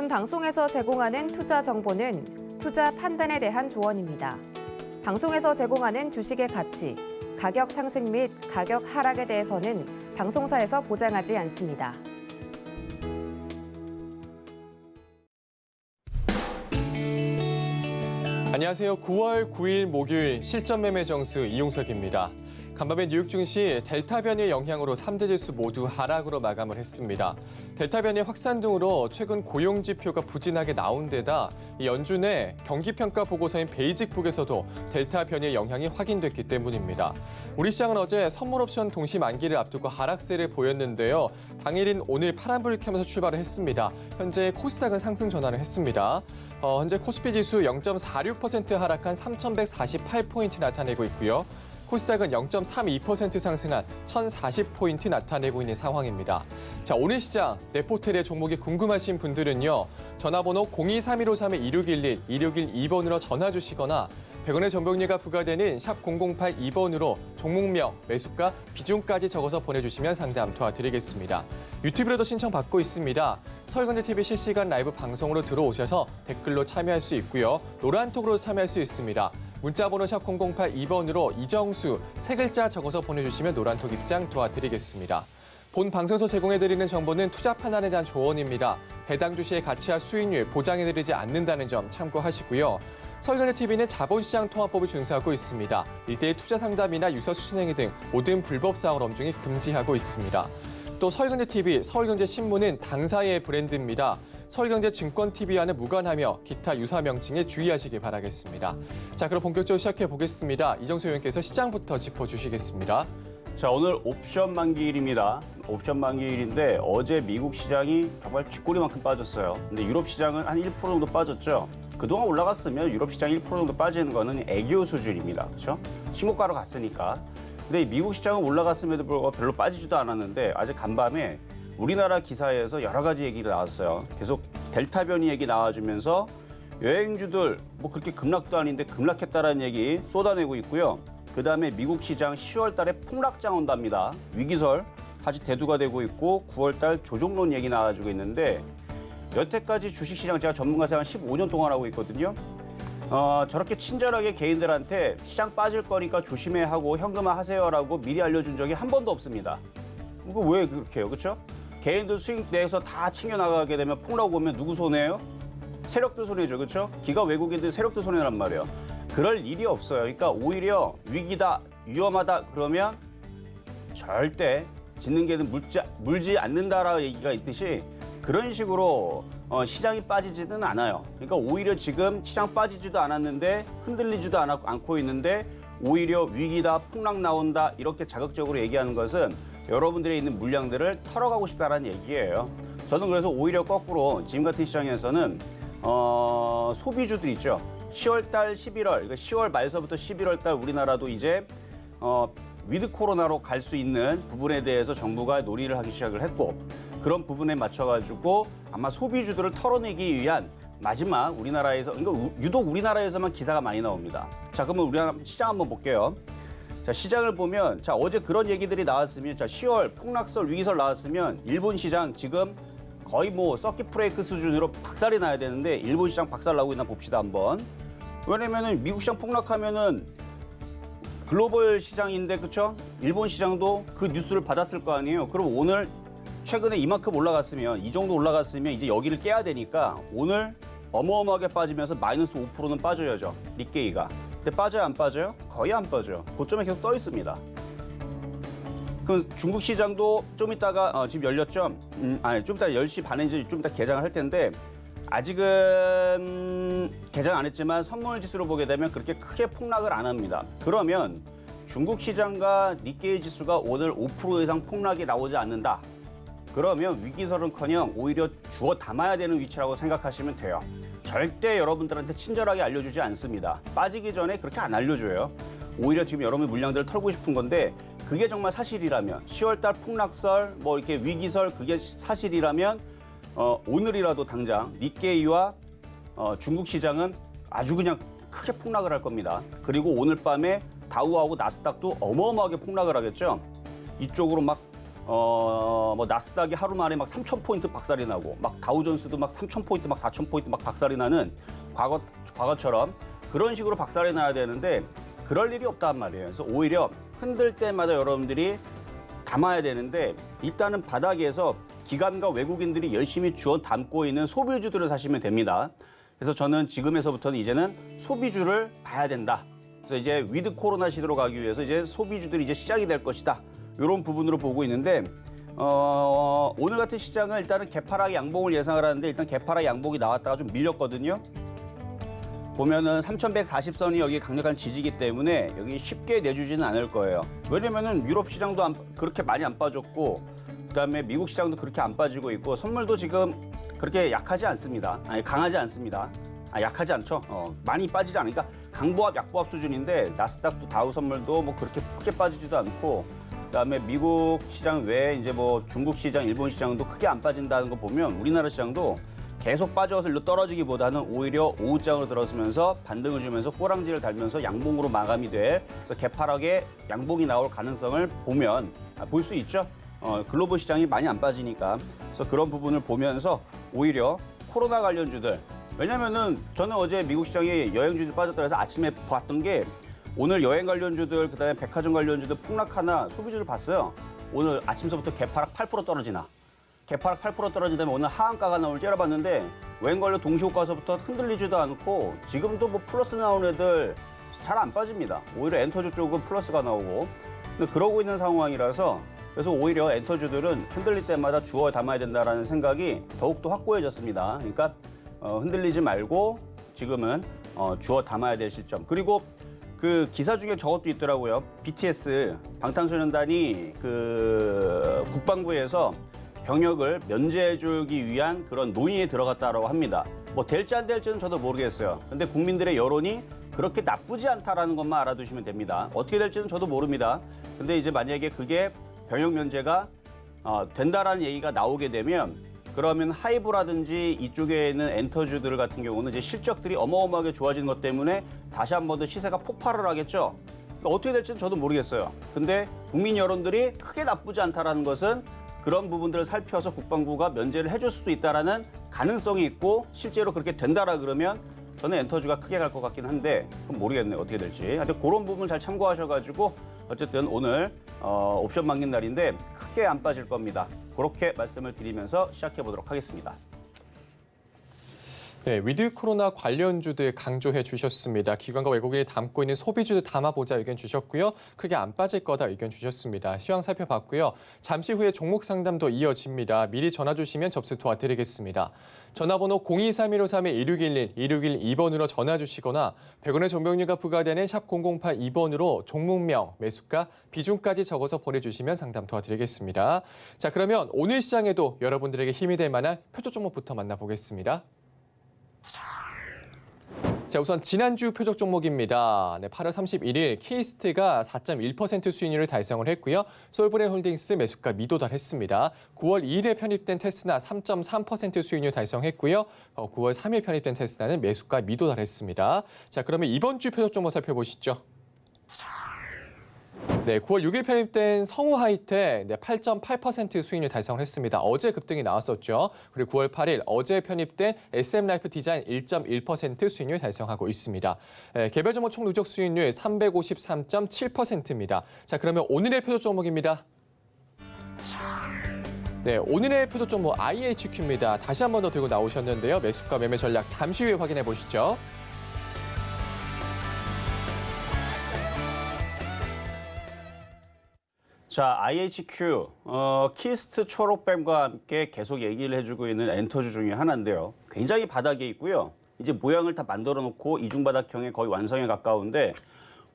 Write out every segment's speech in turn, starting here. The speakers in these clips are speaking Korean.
본 방송에서 제공하는 투자 정보는 투자 판단에 대한 조언입니다. 방송에서 제공하는 주식의 가치, 가격 상승 및 가격 하락에 대해서는 방송사에서 보장하지 않습니다. 안녕하세요. 9월 9일 목요일 실전 매매 정수 이용석입니다. 간밤에 뉴욕 증시 델타 변이의 영향으로 3대 지수 모두 하락으로 마감을 했습니다. 델타 변이 확산 등으로 최근 고용 지표가 부진하게 나온 데다 연준의 경기평가 보고서인 베이직북에서도 델타 변이의 영향이 확인됐기 때문입니다. 우리 시장은 어제 선물 옵션 동시 만기를 앞두고 하락세를 보였는데요. 당일인 오늘 파란불을 켜면서 출발을 했습니다. 현재 코스닥은 상승 전환을 했습니다. 현재 코스피 지수 0.46% 하락한 3,148포인트 나타내고 있고요. 코스닥은 0.32% 상승한 1,040포인트 나타내고 있는 상황입니다. 자, 오늘 시장 네포텔의 종목이 궁금하신 분들은요. 전화번호 023153-2611, 2612번으로 전화 주시거나 100원의 전복료가 부과되는 샵 0082번으로 종목명, 매수가, 비중까지 적어서 보내주시면 상담 도와드리겠습니다. 유튜브로도 신청받고 있습니다. 서울경제TV 실시간 라이브 방송으로 들어오셔서 댓글로 참여할 수 있고요. 노란톡으로 참여할 수 있습니다. 문자번호 샵 0082번으로 이정수 세 글자 적어서 보내주시면 노란톡 입장 도와드리겠습니다. 본 방송에서 제공해드리는 정보는 투자 판단에 대한 조언입니다. 해당 주식의 가치와 수익률 보장해드리지 않는다는 점 참고하시고요. 서울경제TV는 자본시장 통화법을 준수하고 있습니다. 일대일 투자 상담이나 유서 수신행위 등 모든 불법 사항을 엄중히 금지하고 있습니다. 또 서울경제TV, 서울경제신문은 당사의 브랜드입니다. 서울경제증권TV와는 무관하며 기타 유사 명칭에 주의하시길 바라겠습니다. 자, 그럼 본격적으로 시작해 보겠습니다. 이정수 의원께서 시장부터 짚어주시겠습니다. 자, 오늘 옵션 만기일입니다. 옵션 만기일인데 어제 미국 시장이 정말 쥐꼬리만큼 빠졌어요. 근데 유럽 시장은 한 1% 정도 빠졌죠. 그동안 올라갔으면 유럽 시장 1% 정도 빠지는 거는 애교 수준입니다. 그렇죠? 신고가로 갔으니까. 근데 미국 시장은 올라갔음에도 불구하고 별로 빠지지도 않았는데 아직 간밤에 우리나라 기사에서 여러 가지 얘기가 나왔어요. 계속 델타 변이 얘기 나와주면서 여행주들 뭐 그렇게 급락도 아닌데 급락했다라는 얘기 쏟아내고 있고요. 그다음에 미국 시장 10월 달에 폭락장 온답니다. 위기설 다시 대두가 되고 있고 9월 달 조정론 얘기 나와주고 있는데 여태까지 주식시장 제가 전문가 생활 15년 동안 하고 있거든요. 저렇게 친절하게 개인들한테 시장 빠질 거니까 조심해 하고 현금화 하세요라고 미리 알려준 적이 한 번도 없습니다. 이거 왜 그렇게 해요? 그렇죠? 개인들 수익 내에서 다 챙겨나가게 되면 폭락 오면 누구 손해예요? 세력들 손해죠. 그렇죠? 기가 외국인들 세력들 손해란 말이에요. 그럴 일이 없어요. 그러니까 오히려 위기다, 위험하다 그러면 절대 짖는 개는 물지 않는다라는 얘기가 있듯이 그런 식으로 시장이 빠지지는 않아요. 그러니까 오히려 지금 시장 빠지지도 않았는데 흔들리지도 않고 있는데 오히려 위기다, 폭락 나온다 이렇게 자극적으로 얘기하는 것은 여러분들이 있는 물량들을 털어가고 싶다는 얘기예요. 저는 그래서 오히려 거꾸로 지금 같은 시장에서는 소비주들 있죠. 10월 달, 11월, 그러니까 10월 말서부터 11월 달 우리나라도 이제 위드 코로나로 갈 수 있는 부분에 대해서 정부가 논의를 하기 시작을 했고 그런 부분에 맞춰가지고 아마 소비주들을 털어내기 위한 마지막 우리나라에서, 그러니까 유독 우리나라에서만 기사가 많이 나옵니다. 자, 그러면 우리나라 시장 한번 볼게요. 자, 시장을 보면, 자, 어제 그런 얘기들이 나왔으면, 자, 10월 폭락설, 위기설 나왔으면, 일본 시장 지금 거의 뭐 서킷 브레이크 수준으로 박살이 나야 되는데, 일본 시장 박살 나고 있나 봅시다, 한번. 왜냐면은 미국 시장 폭락하면은 글로벌 시장인데, 그쵸? 일본 시장도 그 뉴스를 받았을 거 아니에요? 그럼 오늘 최근에 이만큼 올라갔으면, 이 정도 올라갔으면 이제 여기를 깨야 되니까, 오늘 어마어마하게 빠지면서 마이너스 5%는 빠져야죠, 니케이가. 근데 빠져요, 안 빠져요? 거의 안 빠져요. 고점에 계속 떠 있습니다. 그럼 중국 시장도 좀 이따가 지금 열렸죠? 좀 이따 10시 반에 좀 이따 개장을 할 텐데 아직은 개장 안 했지만 선물 지수로 보게 되면 그렇게 크게 폭락을 안 합니다. 그러면 중국 시장과 니케이 지수가 오늘 5% 이상 폭락이 나오지 않는다. 그러면 위기설은커녕 오히려 주워 담아야 되는 위치라고 생각하시면 돼요. 절대 여러분들한테 친절하게 알려주지 않습니다. 빠지기 전에 그렇게 안 알려줘요. 오히려 지금 여러분의 물량들을 털고 싶은 건데 그게 정말 사실이라면 10월달 폭락설, 뭐 이렇게 위기설 그게 사실이라면 오늘이라도 당장 니케이와 중국 시장은 아주 그냥 크게 폭락을 할 겁니다. 그리고 오늘 밤에 다우하고 나스닥도 어마어마하게 폭락을 하겠죠. 이쪽으로 막 뭐 나스닥이 하루 만에 막 3,000포인트 박살이 나고 막 다우존스도 막 3,000포인트 막 4,000포인트 막 박살이 나는 과거처럼 그런 식으로 박살이 나야 되는데 그럴 일이 없단 말이에요. 그래서 오히려 흔들 때마다 여러분들이 담아야 되는데 일단은 바닥에서 기관과 외국인들이 열심히 주워 담고 있는 소비주들을 사시면 됩니다. 그래서 저는 지금에서부터는 이제는 소비주를 봐야 된다. 그래서 이제 위드 코로나 시대로 가기 위해서 이제 소비주들이 이제 시작이 될 것이다. 이런 부분으로 보고 있는데 오늘 같은 시장은 일단은 개파락 양봉을 예상을 하는데 일단 개파락 양봉이 나왔다가 좀 밀렸거든요. 보면은 3,140선이 여기 강력한 지지기 때문에 여기 쉽게 내주지는 않을 거예요. 왜냐면은 유럽 시장도 그렇게 많이 안 빠졌고 그다음에 미국 시장도 그렇게 안 빠지고 있고 선물도 지금 그렇게 약하지 않습니다. 아니 강하지 않습니다. 약하지 않죠. 많이 빠지지 않으니까 강보합, 약보합 수준인데 나스닥도 다우 선물도 뭐 그렇게 크게 빠지지도 않고 그다음에 미국 시장 외에 이제 뭐 중국 시장, 일본 시장도 크게 안 빠진다는 거 보면 우리나라 시장도 계속 빠져서 일로 떨어지기보다는 오히려 오후장으로 들어서면서 반등을 주면서 꼬랑지를 달면서 양봉으로 마감이 돼. 그래서 개파락에 양봉이 나올 가능성을 보면 볼 수 있죠. 글로벌 시장이 많이 안 빠지니까. 그래서 그런 부분을 보면서 오히려 코로나 관련주들. 왜냐면은 저는 어제 미국 시장이 여행주들 빠졌다 해서 아침에 봤던 게 오늘 여행 관련주들 그다음에 백화점 관련주들 폭락하나 소비주를 봤어요. 오늘 아침서부터 개파락 8% 떨어지나. 개파락 8% 떨어지다면 오늘 하한가가 나올 째려봤는데 웬 걸로 동시호가서부터 흔들리지도 않고 지금도 뭐 플러스 나오는 애들 잘 안 빠집니다. 오히려 엔터주 쪽은 플러스가 나오고 근데 그러고 있는 상황이라서 그래서 오히려 엔터주들은 흔들릴 때마다 주워 담아야 된다는 생각이 더욱더 확고해졌습니다. 그러니까 흔들리지 말고 지금은 주워 담아야 될 시점. 그리고 그 기사 중에 저것도 있더라고요. BTS 방탄소년단이 그 국방부에서 병역을 면제해주기 위한 그런 논의에 들어갔다고 합니다. 뭐 될지 안 될지는 저도 모르겠어요. 근데 국민들의 여론이 그렇게 나쁘지 않다라는 것만 알아두시면 됩니다. 어떻게 될지는 저도 모릅니다. 근데 이제 만약에 그게 병역 면제가 된다라는 얘기가 나오게 되면 그러면 하이브라든지 이쪽에 있는 엔터주들 같은 경우는 이제 실적들이 어마어마하게 좋아지는 것 때문에 다시 한 번 더 시세가 폭발을 하겠죠. 그러니까 어떻게 될지는 저도 모르겠어요. 근데 국민 여론들이 크게 나쁘지 않다라는 것은 그런 부분들을 살펴서 국방부가 면제를 해줄 수도 있다라는 가능성이 있고 실제로 그렇게 된다라 그러면 저는 엔터주가 크게 갈 것 같긴 한데 그건 모르겠네요. 어떻게 될지. 하여튼 그런 부분 잘 참고하셔가지고 어쨌든 오늘 옵션 만긴 날인데 크게 안 빠질 겁니다. 그렇게 말씀을 드리면서 시작해 보도록 하겠습니다. 네, 위드 코로나 관련주들 강조해 주셨습니다. 기관과 외국인이 담고 있는 소비주들 담아보자 의견 주셨고요. 크게 안 빠질 거다 의견 주셨습니다. 시황 살펴봤고요. 잠시 후에 종목 상담도 이어집니다. 미리 전화 주시면 접수 도와드리겠습니다. 전화번호 023153-1611, 1612번으로 전화 주시거나 100원의 정보용료가 부과되는 샵 0082번으로 종목명, 매수가, 비중까지 적어서 보내주시면 상담 도와드리겠습니다. 자, 그러면 오늘 시장에도 여러분들에게 힘이 될 만한 표적 종목부터 만나보겠습니다. 자, 우선 지난주 표적 종목입니다. 네, 8월 31일 키스트가 4.1% 수익률을 달성을 했고요. 솔브레 홀딩스 매수가 미도달했습니다. 9월 2일에 편입된 테스나 3.3% 수익률 달성했고요. 9월 3일 편입된 테스나는 매수가 미도달했습니다. 자, 그러면 이번 주 표적 종목 살펴보시죠. 네, 9월 6일 편입된 성우 하이텍 8.8% 수익률 달성을 했습니다. 어제 급등이 나왔었죠. 그리고 9월 8일 어제 편입된 SM라이프 디자인 1.1% 수익률 달성하고 있습니다. 개별 종목 총 누적 수익률 353.7%입니다. 자, 그러면 오늘의 표적 종목입니다. 네, 오늘의 표적 종목 IHQ입니다. 다시 한 번 더 들고 나오셨는데요. 매수가 매매 전략 잠시 후에 확인해 보시죠. 자, IHQ, 키스트 초록뱀과 함께 계속 얘기를 해주고 있는 엔터주 중에 하나인데요. 굉장히 바닥에 있고요. 이제 모양을 다 만들어 놓고 이중바닥형에 거의 완성에 가까운데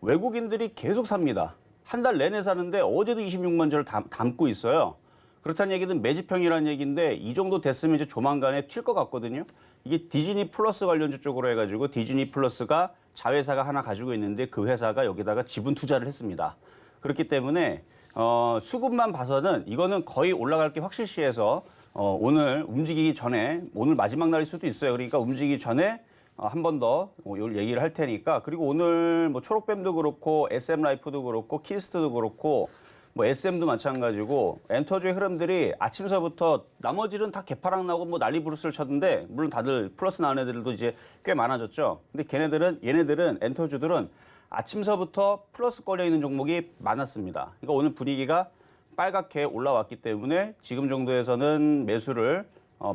외국인들이 계속 삽니다. 한 달 내내 사는데 어제도 26만 주를 담고 있어요. 그렇다는 얘기는 매집형이라는 얘기인데 이 정도 됐으면 이제 조만간에 튈 것 같거든요. 이게 디즈니 플러스 관련주 쪽으로 해가지고 디즈니 플러스가 자회사가 하나 가지고 있는데 그 회사가 여기다가 지분 투자를 했습니다. 그렇기 때문에 수급만 봐서는 이거는 거의 올라갈 게 확실시해서 오늘 움직이기 전에 오늘 마지막 날일 수도 있어요. 그러니까 움직이기 전에 한 번 더 얘기를 할 테니까 그리고 오늘 뭐 초록뱀도 그렇고 SM라이프도 그렇고 키스트도 그렇고 뭐 SM도 마찬가지고 엔터주의 흐름들이 아침서부터 나머지는 다 개파락 나고 뭐 난리 부르스를 쳤는데 물론 다들 플러스 나온 애들도 이제 꽤 많아졌죠. 근데 얘네들은 엔터주들은 아침서부터 플러스 걸려 있는 종목이 많았습니다. 그러니까 오늘 분위기가 빨갛게 올라왔기 때문에 지금 정도에서는 매수를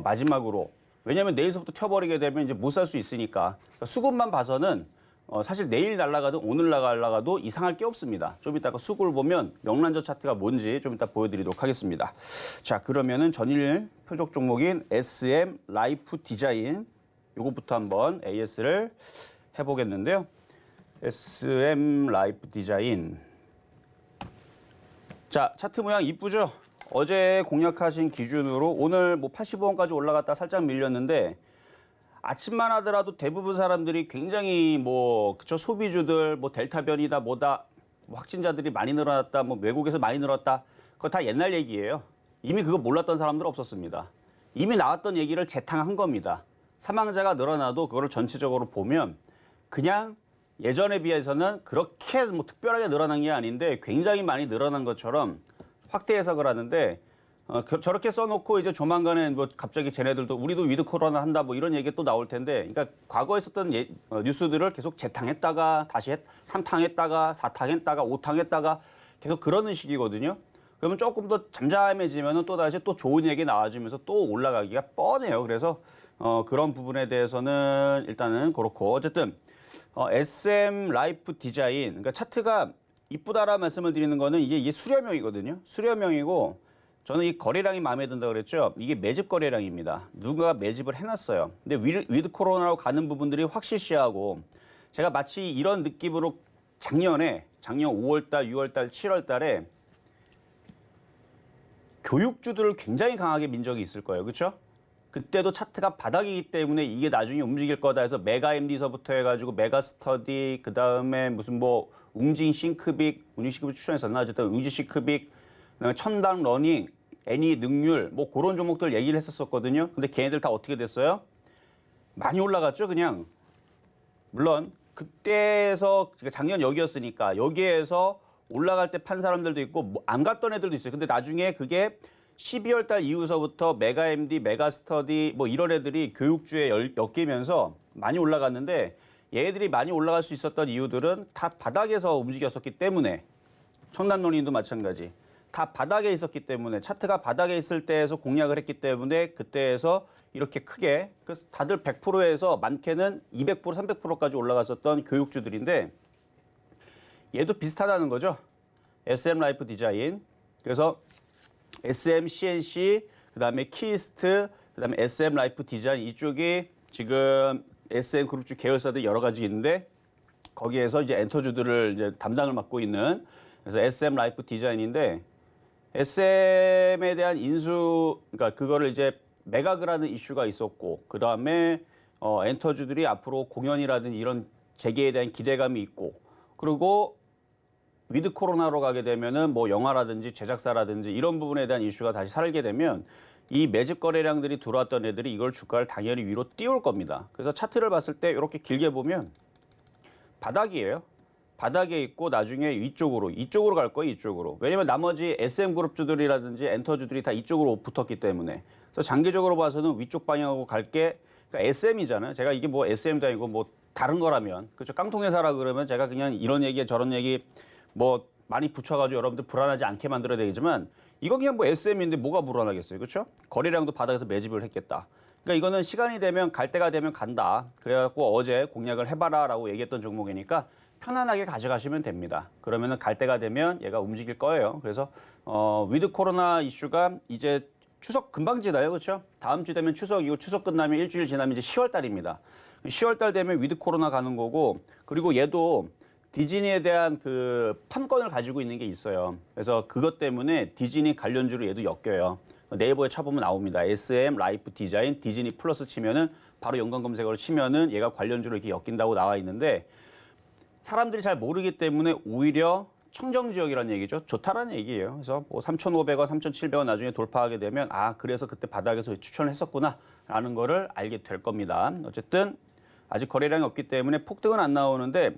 마지막으로 왜냐하면 내일서부터 튀어버리게 되면 이제 못 살 수 있으니까 그러니까 수급만 봐서는 사실 내일 날아가든 오늘 날아가도 이상할 게 없습니다. 좀 이따가 수급을 보면 명란젓 차트가 뭔지 좀 이따 보여드리도록 하겠습니다. 자 그러면은 전일 표적 종목인 SM 라이프 디자인 요것부터 한번 AS를 해보겠는데요. SM 라이프 디자인. 자, 차트 모양 이쁘죠? 어제 공략하신 기준으로 오늘 뭐 85원까지 올라갔다 살짝 밀렸는데 아침만 하더라도 대부분 사람들이 굉장히 그쵸 소비주들 델타 변이다 뭐다 확진자들이 많이 늘어났다 외국에서 많이 늘었다 그거 다 옛날 얘기예요. 이미 그거 몰랐던 사람들 없었습니다. 이미 나왔던 얘기를 재탕한 겁니다. 사망자가 늘어나도 그거를 전체적으로 보면 그냥 예전에 비해서는 그렇게 특별하게 늘어난 게 아닌데 굉장히 많이 늘어난 것처럼 확대 해석을 하는데 저렇게 써놓고 이제 조만간에 갑자기 쟤네들도 우리도 위드 코로나 한다 이런 얘기 또 나올 텐데 그러니까 과거에 썼던 뉴스들을 계속 재탕했다가 다시 3탕했다가 4탕했다가 5탕했다가 계속 그러는 식이거든요. 그러면 조금 더 잠잠해지면 또 다시 또 좋은 얘기 나와주면서 또 올라가기가 뻔해요. 그래서 그런 부분에 대해서는 일단은 그렇고 어쨌든 SM 라이프 디자인 그러니까 차트가 이쁘다라 말씀을 드리는 거는 이게 수렴형이거든요. 수렴형이고 저는 이 거래량이 마음에 든다 그랬죠. 이게 매집 거래량입니다. 누군가가 매집을 해놨어요. 근데 위드 코로나로 가는 부분들이 확실시하고 제가 마치 이런 느낌으로 작년 5월달, 6월달, 7월달에 교육주들을 굉장히 강하게 민 적이 있을 거예요. 그렇죠? 그때도 차트가 바닥이기 때문에 이게 나중에 움직일 거다 해서 메가 MD서부터 해가지고 메가 스터디 그다음에 무슨 웅진 싱크빅 추천했었나 어쨌든 웅진 싱크빅 그다음에 천당 러닝 애니 능률 그런 종목들 얘기를 했었거든요. 근데 걔네들 다 어떻게 됐어요? 많이 올라갔죠, 그냥. 물론 그때에서 작년 여기였으니까 여기에서 올라갈 때 판 사람들도 있고 안 갔던 애들도 있어요. 근데 나중에 그게 12월 달 이후서부터 메가 MD, 메가 스터디 이런 애들이 교육주에 엮이면서 많이 올라갔는데 얘네들이 많이 올라갈 수 있었던 이유들은 다 바닥에서 움직였었기 때문에 청담론인도 마찬가지. 다 바닥에 있었기 때문에 차트가 바닥에 있을 때에서 공략을 했기 때문에 그때에서 이렇게 크게 다들 100%에서 많게는 200%, 300%까지 올라갔었던 교육주들인데 얘도 비슷하다는 거죠. SM 라이프 디자인. 그래서 SM CNC, 그다음에 키스트, 그다음에 SM 라이프 디자인 이쪽이 지금 SM 그룹주 계열사들 여러 가지 있는데 거기에서 이제 엔터주들을 이제 담당을 맡고 있는 그래서 SM 라이프 디자인인데 SM에 대한 그러니까 그거를 이제 매각을 하는 이슈가 있었고 그다음에 엔터주들이 앞으로 공연이라든지 이런 재개에 대한 기대감이 있고 그리고 위드 코로나로 가게 되면은 영화라든지 제작사라든지 이런 부분에 대한 이슈가 다시 살게 되면 이 매집 거래량들이 들어왔던 애들이 이걸 주가를 당연히 위로 띄울 겁니다. 그래서 차트를 봤을 때 이렇게 길게 보면 바닥이에요. 바닥에 있고 나중에 이쪽으로 갈 거예요. 이쪽으로. 왜냐면 나머지 SM그룹주들이라든지 엔터주들이 다 이쪽으로 붙었기 때문에. 그래서 장기적으로 봐서는 위쪽 방향으로 갈 게 그러니까 SM이잖아요. 제가 이게 SM도 아니고 다른 거라면 그렇죠. 깡통회사라 그러면 제가 그냥 이런 얘기 저런 얘기 많이 붙여가지고 여러분들 불안하지 않게 만들어야 되겠지만 이건 그냥 SM인데 뭐가 불안하겠어요. 그렇죠? 거래량도 바닥에서 매집을 했겠다. 그러니까 이거는 시간이 되면 갈 때가 되면 간다. 그래갖고 어제 공략을 해봐라라고 얘기했던 종목이니까 편안하게 가져가시면 됩니다. 그러면은 갈 때가 되면 얘가 움직일 거예요. 그래서 위드 코로나 이슈가 이제 추석 금방 지나요. 그렇죠? 다음 주 되면 추석이고 추석 끝나면 일주일 지나면 이제 10월 달입니다. 10월 달 되면 위드 코로나 가는 거고 그리고 얘도 디즈니에 대한 그 판권을 가지고 있는 게 있어요. 그래서 그것 때문에 디즈니 관련주로 얘도 엮여요. 네이버에 쳐보면 나옵니다. SM 라이프 디자인 디즈니 플러스 치면은 바로 연관 검색어로 치면은 얘가 관련주로 이렇게 엮인다고 나와 있는데 사람들이 잘 모르기 때문에 오히려 청정 지역이라는 얘기죠. 좋다라는 얘기예요. 그래서 3,500원, 3,700원 나중에 돌파하게 되면 그래서 그때 바닥에서 추천을 했었구나라는 거를 알게 될 겁니다. 어쨌든 아직 거래량이 없기 때문에 폭등은 안 나오는데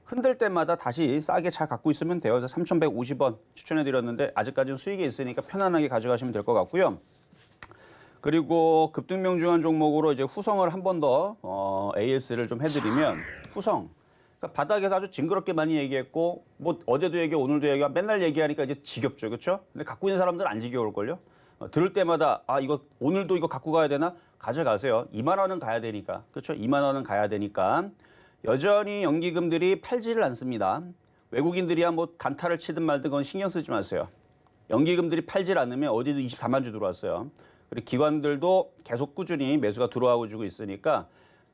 흔들 때마다 다시 싸게 잘 갖고 있으면 돼요. 그래서 3,150원 추천해드렸는데 아직까지는 수익이 있으니까 편안하게 가져가시면 될 것 같고요. 그리고 급등명중한 종목으로 이제 후성을 한 번 더 AS를 좀 해드리면 후성. 그러니까 바닥에서 아주 징그럽게 많이 얘기했고 뭐 어제도 얘기하고 오늘도 얘기하고 맨날 얘기하니까 이제 지겹죠, 그렇죠? 근데 갖고 있는 사람들은 안 지겨울걸요? 들을 때마다 아 이거 오늘도 이거 갖고 가야 되나? 가져가세요. 2만 원은 가야 되니까, 그렇죠? 2만 원은 가야 되니까 여전히 연기금들이 팔지를 않습니다. 외국인들이야 뭐 단타를 치든 말든 그건 신경 쓰지 마세요. 연기금들이 팔질 않으면 어디도 24만 주 들어왔어요. 그리고 기관들도 계속 꾸준히 매수가 들어오고 주고 있으니까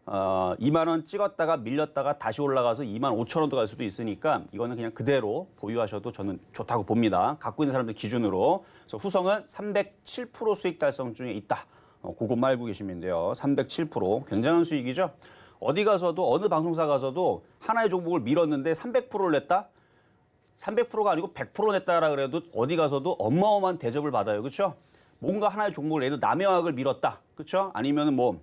2만 원 찍었다가 밀렸다가 다시 올라가서 2만 5천 원도 갈 수도 있으니까 이거는 그냥 그대로 보유하셔도 저는 좋다고 봅니다. 갖고 있는 사람들 기준으로. 그래서 후성은 307% 수익 달성 중에 있다. 그것만 알고 계시면 돼요. 307% 굉장한 수익이죠. 어디 가서도 어느 방송사 가서도 하나의 종목을 밀었는데 300%를 냈다? 300%가 아니고 100% 냈다라 그래도 어디 가서도 어마어마한 대접을 받아요. 그렇죠? 뭔가 하나의 종목을 예를 들어 남해화학을 밀었다. 그렇죠? 아니면은 뭐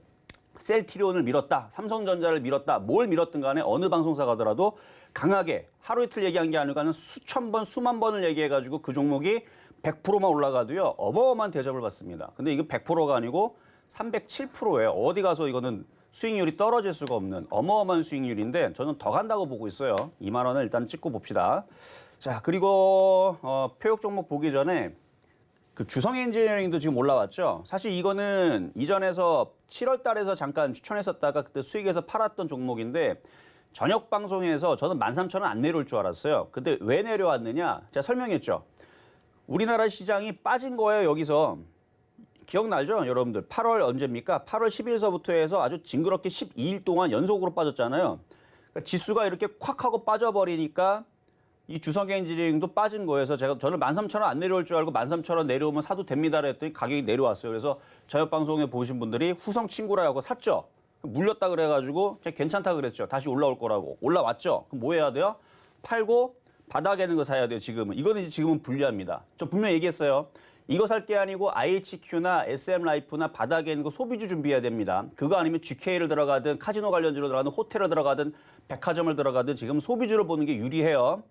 셀트리온을 밀었다. 삼성전자를 밀었다. 뭘 밀었든 간에 어느 방송사 가더라도 강하게 하루 이틀 얘기한 게 아니고 수천 번, 수만 번을 얘기해가지고 그 종목이 100%만 올라가도요. 어마어마한 대접을 받습니다. 근데 이거 100%가 아니고 307%예요. 어디 가서 이거는 수익률이 떨어질 수가 없는 어마어마한 수익률인데 저는 더 간다고 보고 있어요. 2만 원을 일단 찍고 봅시다. 자, 그리고 표역 종목 보기 전에 그 주성 엔지니어링도 지금 올라왔죠. 사실 이거는 이전에서 7월 달에서 잠깐 추천했었다가 그때 수익에서 팔았던 종목인데 저녁 방송에서 저는 13,000원 안 내려올 줄 알았어요. 근데 왜 내려왔느냐? 제가 설명했죠. 우리나라 시장이 빠진 거예요, 여기서. 기억나죠? 여러분들. 8월 언제입니까? 8월 10일서부터 해서 아주 징그럽게 12일 동안 연속으로 빠졌잖아요. 그러니까 지수가 이렇게 콱 하고 빠져버리니까 이 주성 엔지니어링도 빠진 거예요. 그래서 저는 13,000원 안 내려올 줄 알고 13,000원 내려오면 사도 됩니다 했더니 가격이 내려왔어요. 그래서 저녁 방송에 보신 분들이 후성 친구라고 샀죠. 물렸다 그래가지고 제가 괜찮다 그랬죠. 다시 올라올 거라고. 올라왔죠. 그럼 뭐 해야 돼요? 팔고 바닥에 있는 거 사야 돼요. 지금은. 이거는 지금은 불리합니다. 저 분명히 얘기했어요. 이거 살 게 아니고 IHQ나 SM라이프나 바닥에 있는 거 소비주 준비해야 됩니다. 그거 아니면 GK를 들어가든 카지노 관련주로 들어가든 호텔을 들어가든 백화점을 들어가든 지금 소비주를 보는 게 유리해요.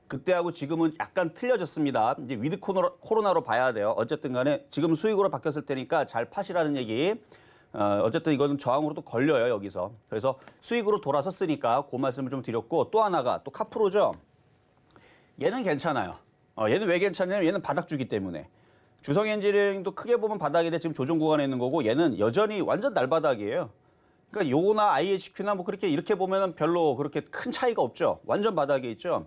그때하고 지금은 약간 틀려졌습니다. 이제 위드 코로나로 봐야 돼요. 어쨌든 간에 지금 수익으로 바뀌었을 테니까 잘 파시라는 얘기. 어쨌든 이거는 저항으로도 걸려요, 여기서. 그래서 수익으로 돌아섰으니까 그 말씀을 좀 드렸고 또 하나가 또 카프로죠. 얘는 괜찮아요. 얘는 왜 괜찮냐면 얘는 바닥주기 때문에. 주성 엔지니어링도 크게 보면 바닥인데 지금 조정 구간에 있는 거고 얘는 여전히 완전 날바닥이에요. 그러니까 요거나 IHQ나 뭐 그렇게 이렇게 보면은 별로 그렇게 큰 차이가 없죠. 완전 바닥에 있죠.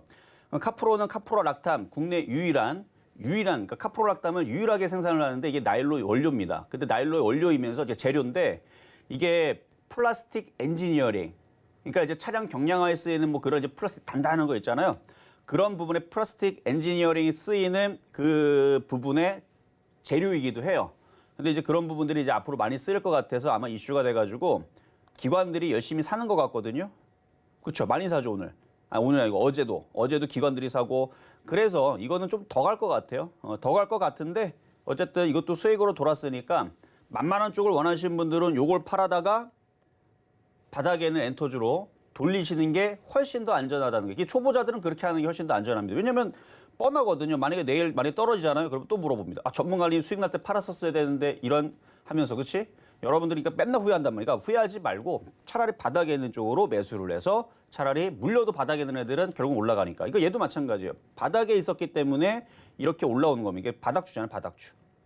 카프로는 카프로 락탐 국내 유일한 그러니까 카프로 락탐을 유일하게 생산을 하는데 이게 나일론 원료입니다. 근데 나일론 원료이면서 이제 재료인데 이게 플라스틱 엔지니어링. 그러니까 이제 차량 경량화에 쓰이는 뭐 그런 이제 플라스틱 단단한 거 있잖아요. 그런 부분에 플라스틱 엔지니어링이 쓰이는 그 부분의 재료이기도 해요. 근데 이제 그런 부분들이 이제 앞으로 많이 쓰일 것 같아서 아마 이슈가 돼가지고 기관들이 열심히 사는 것 같거든요. 그렇죠. 많이 사죠, 오늘. 오늘 아니고 어제도 기관들이 사고 그래서 이거는 좀 더 갈 것 같아요. 더 갈 것 같은데 어쨌든 이것도 수익으로 돌았으니까 만만한 쪽을 원하시는 분들은 요걸 팔아다가 바닥에 있는 엔터주로 돌리시는 게 훨씬 더 안전하다는 게. 이게 초보자들은 그렇게 하는 게 훨씬 더 안전합니다. 왜냐면 뻔하거든요. 만약에 내일 떨어지잖아요. 그러면 또 물어봅니다. 전문가님 수익 날 때 팔았었어야 되는데 이런 하면서 그렇지? 여러분들이 그러니까 맨날 후회한단 말이야. 후회하지 말고 차라리 바닥에 있는 쪽으로 매수를 해서 차라리 물려도 바닥에 있는 애들은 결국 올라가니까. 이거 얘도 마찬가지예요. 바닥에 있었기 때문에 이렇게 올라오는 겁니다. 이게 바닥주잖아요.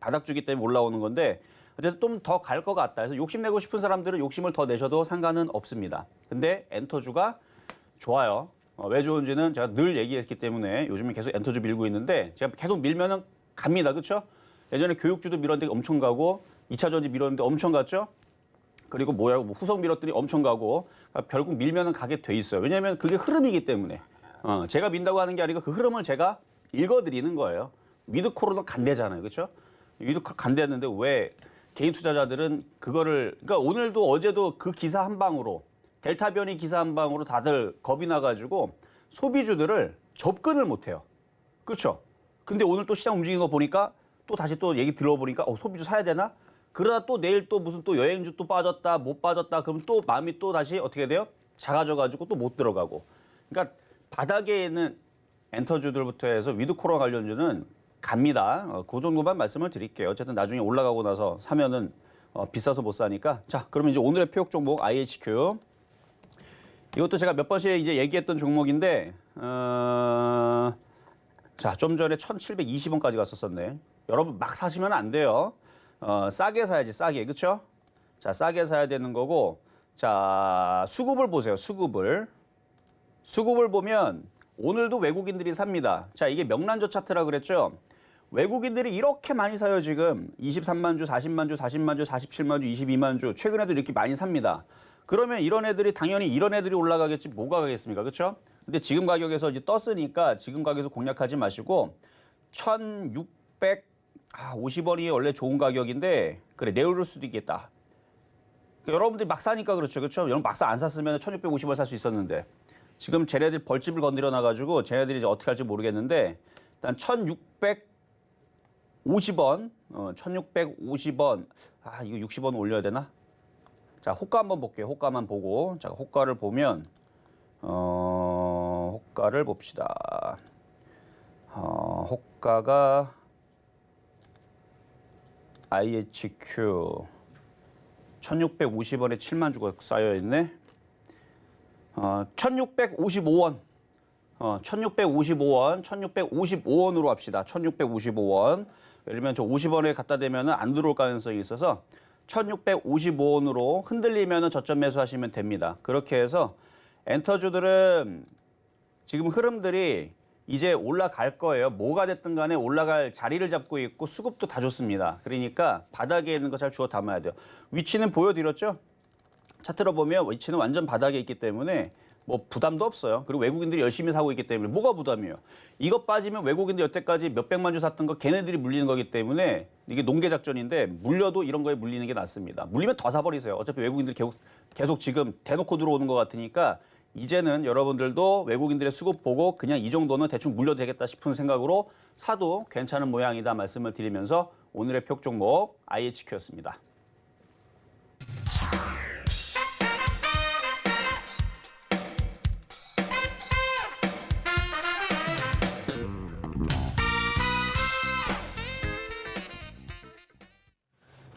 바닥주기 때문에 올라오는 건데 어쨌든 좀 더 갈 것 같다. 그래서 욕심내고 싶은 사람들은 욕심을 더 내셔도 상관은 없습니다. 근데 엔터주가 좋아요. 왜 좋은지는 제가 늘 얘기했기 때문에 요즘에 계속 엔터주 밀고 있는데 제가 계속 밀면은 갑니다. 그렇죠? 예전에 교육주도 밀었는데 엄청 가고 2차 전지 밀었는데 엄청 갔죠? 그리고 후성 밀었더니 엄청 가고 그러니까 결국 밀면은 가게 돼 있어요. 왜냐하면 그게 흐름이기 때문에. 제가 민다고 하는 게 아니고 그 흐름을 제가 읽어드리는 거예요. 위드 코로나 간대잖아요. 그렇죠? 위드 간대했는데 왜 개인 투자자들은 그거를 그러니까 오늘도 어제도 그 기사 한 방으로 델타 변이 기사 한 방으로 다들 겁이 나가지고 소비주들을 접근을 못해요. 그렇죠? 근데 오늘 또 시장 움직이는 거 보니까 또 다시 또 얘기 들어보니까 소비주 사야 되나? 그러다 또 내일 또 무슨 또 여행주 또 빠졌다 못 빠졌다 그럼 또 마음이 또 다시 어떻게 돼요? 작아져가지고 또 못 들어가고. 그러니까 바닥에 있는 엔터주들부터 해서 위드 코로나 관련주는 갑니다. 그 정도만 말씀을 드릴게요. 어쨌든 나중에 올라가고 나서 사면은 비싸서 못 사니까. 자, 그러면 이제 오늘의 표역 종목 IHQ. 이것도 제가 몇 번씩 이제 얘기했던 종목인데, 자, 좀 전에 1,720원까지 갔었었네. 여러분 막 사시면 안 돼요. 싸게 사야지, 싸게. 그쵸? 자, 싸게 사야 되는 거고. 자, 수급을 보세요, 수급을. 수급을 보면 오늘도 외국인들이 삽니다. 자, 이게 명란조 차트라 그랬죠? 외국인들이 이렇게 많이 사요, 지금. 23만 주, 40만 주, 40만 주, 47만 주, 22만 주. 최근에도 이렇게 많이 삽니다. 그러면 이런 애들이 당연히 이런 애들이 올라가겠지 뭐가 가겠습니까? 그렇죠? 근데 지금 가격에서 이제 떴으니까 지금 가격에서 공략하지 마시고 1,650원이 원래 좋은 가격인데 그래 내오를 수도 있겠다. 여러분들이 막 사니까 그렇죠. 그렇죠? 여러분 막상 안 샀으면 1,650원 살 수 있었는데 지금 쟤네들 벌집을 건드려 놔가지고 쟤네들이 이제 어떻게 할지 모르겠는데 일단 1,650원 1,650원 아 이거 60원 올려야 되나? 자, 호가 한번 볼게요. 호가만 보고. 자, 호가를 보면, 호가를 봅시다. 호가가 IHQ 1,650원에 7만 주가 쌓여있네. 1,655원. 1,655원, 1,655원으로 합시다. 1,655원. 예를 들면 저 50원에 갖다 대면 안 들어올 가능성이 있어서 1,655원으로 흔들리면 저점 매수하시면 됩니다. 그렇게 해서 엔터주들은 지금 흐름들이 이제 올라갈 거예요. 뭐가 됐든 간에 올라갈 자리를 잡고 있고 수급도 다 좋습니다. 그러니까 바닥에 있는 거 잘 주워 담아야 돼요. 위치는 보여드렸죠? 차트로 보면 위치는 완전 바닥에 있기 때문에 뭐 부담도 없어요. 그리고 외국인들이 열심히 사고 있기 때문에 뭐가 부담이에요? 이거 빠지면 외국인들 여태까지 몇백만 주 샀던 거 걔네들이 물리는 거기 때문에 이게 농계 작전인데 물려도 이런 거에 물리는 게 낫습니다. 물리면 더 사버리세요. 어차피 외국인들이 계속 지금 대놓고 들어오는 것 같으니까 이제는 여러분들도 외국인들의 수급 보고 그냥 이 정도는 대충 물려도 되겠다 싶은 생각으로 사도 괜찮은 모양이다 말씀을 드리면서 오늘의 표역 종목 IHQ였습니다.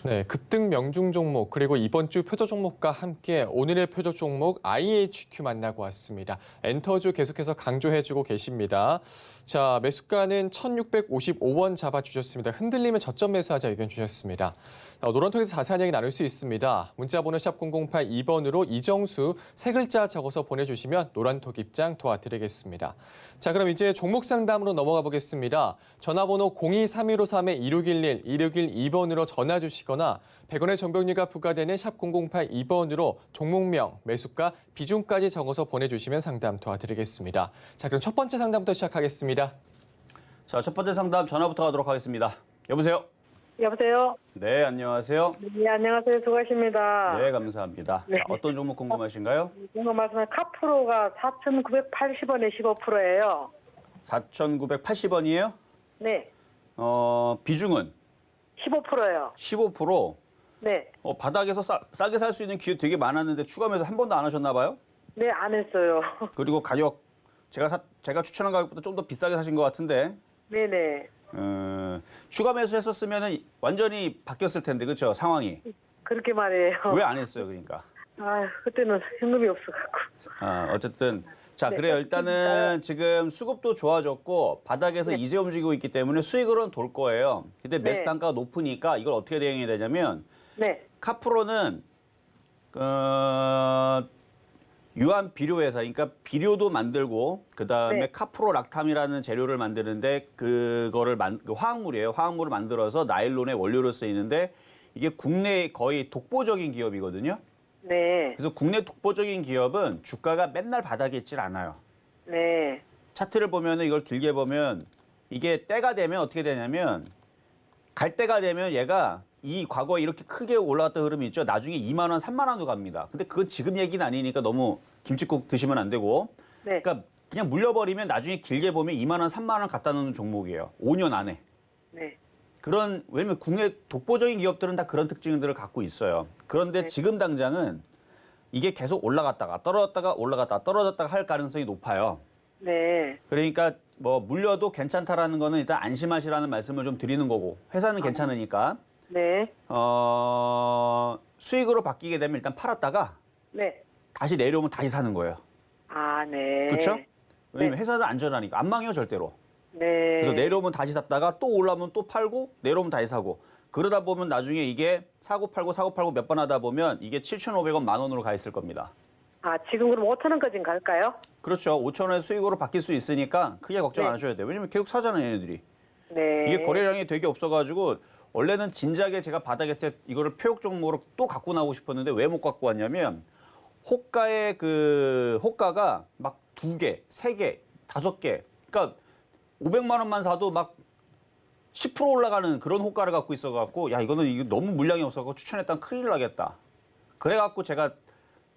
네, 급등 명중 종목 그리고 이번 주 표적 종목과 함께 오늘의 표적 종목 IHQ 만나고 왔습니다. 엔터주 계속해서 강조해주고 계십니다. 자, 매수가는 1,655원 잡아주셨습니다. 흔들리면 저점 매수하자 의견 주셨습니다. 노란톡에서 자세한 얘기 나눌 수 있습니다. 문자번호 샵 0082번으로 이정수 세 글자 적어서 보내주시면 노란톡 입장 도와드리겠습니다. 자, 그럼 이제 종목 상담으로 넘어가 보겠습니다. 전화번호 023153-2611, 2612번으로 전화 주시거나 100원의 정보료가 부과되는 샵 0082번으로 종목명, 매수가, 비중까지 적어서 보내주시면 상담 도와드리겠습니다. 자, 그럼 첫 번째 상담부터 시작하겠습니다. 자, 첫 번째 상담 전화부터 가도록 하겠습니다. 여보세요? 여보세요? 네, 안녕하세요. 네, 안녕하세요. 수고하십니다. 네, 감사합니다. 네. 자, 어떤 종목 궁금하신가요? 방금 말씀한 카프로가 4,980원에 15%예요. 4,980원이에요? 네, 비중은 15%예요. 15%. 네, 바닥에서 싸게 살 수 있는 기회 되게 많았는데 추가 매수 한 번도 안 하셨나 봐요? 네, 안 했어요. 그리고 가격 제가 추천한 가격보다 좀 더 비싸게 사신 것 같은데 네네. 추가 매수했었으면 완전히 바뀌었을 텐데 그렇죠? 상황이. 그렇게 말이에요. 왜 안 했어요 그러니까? 아, 그때는 현금이 없어갖고. 어쨌든 자 네, 그래요. 일단은 지금 수급도 좋아졌고 바닥에서 네. 이제 움직이고 있기 때문에 수익으로는 돌 거예요. 근데 매수 네. 단가가 높으니까 이걸 어떻게 대응해야 되냐면 네, 카프로는 유한 비료 회사, 그러니까 비료도 만들고 그 다음에 네. 카프로락탐이라는 재료를 만드는데 그거를 그 화학물이에요. 화학물을 만들어서 나일론의 원료로 쓰이는데 이게 국내 거의 독보적인 기업이거든요. 네, 그래서 국내 독보적인 기업은 주가가 맨날 바닥에 있질 않아요. 네, 차트를 보면 이걸 길게 보면 이게 때가 되면 어떻게 되냐면 갈 때가 되면 얘가 이 과거에 이렇게 크게 올라갔던 흐름이 있죠. 나중에 2만 원, 3만 원도 갑니다. 근데 그건 지금 얘기는 아니니까 너무 김칫국 드시면 안 되고. 네, 그러니까 그냥 물려버리면 나중에 길게 보면 2만 원, 3만 원 갖다 놓는 종목이에요. 5년 안에. 네, 왜냐면 국내 독보적인 기업들은 다 그런 특징들을 갖고 있어요. 그런데 네. 지금 당장은 이게 계속 올라갔다가 떨어졌다가 올라갔다가 떨어졌다가 할 가능성이 높아요. 네. 그러니까 뭐 물려도 괜찮다라는 거는 일단 안심하시라는 말씀을 좀 드리는 거고 회사는 괜찮으니까 네. 수익으로 바뀌게 되면 일단 팔았다가 네. 다시 내려오면 다시 사는 거예요. 아, 네. 그렇죠? 왜냐면 회사는 안전하니까 안 망해요 절대로. 네. 그래서 내려오면 다시 샀다가 또 올라오면 또 팔고 내려오면 다시 사고 그러다 보면 나중에 이게 사고 팔고 몇 번 하다 보면 이게 7,500원 10,000원으로 가 있을 겁니다. 아, 지금 그럼 5,000원까지는 갈까요? 그렇죠. 5,000원의 수익으로 바뀔 수 있으니까 크게 걱정 안 네. 하셔야 돼요. 왜냐면 계속 사잖아요, 얘네들이. 네. 이게 거래량이 되게 없어가지고 원래는 진작에 제가 바닥에서 이거를 표역 종목으로 또 갖고 나오고 싶었는데 왜 못 갖고 왔냐면 호가의 그 호가가 막 2개, 3개, 5개 그러니까 500만 원만 사도 막 10% 올라가는 그런 호가를 갖고 있어갖고 야 이거 너무 물량이 없어갖고 추천했다면 큰일 나겠다. 그래갖고 제가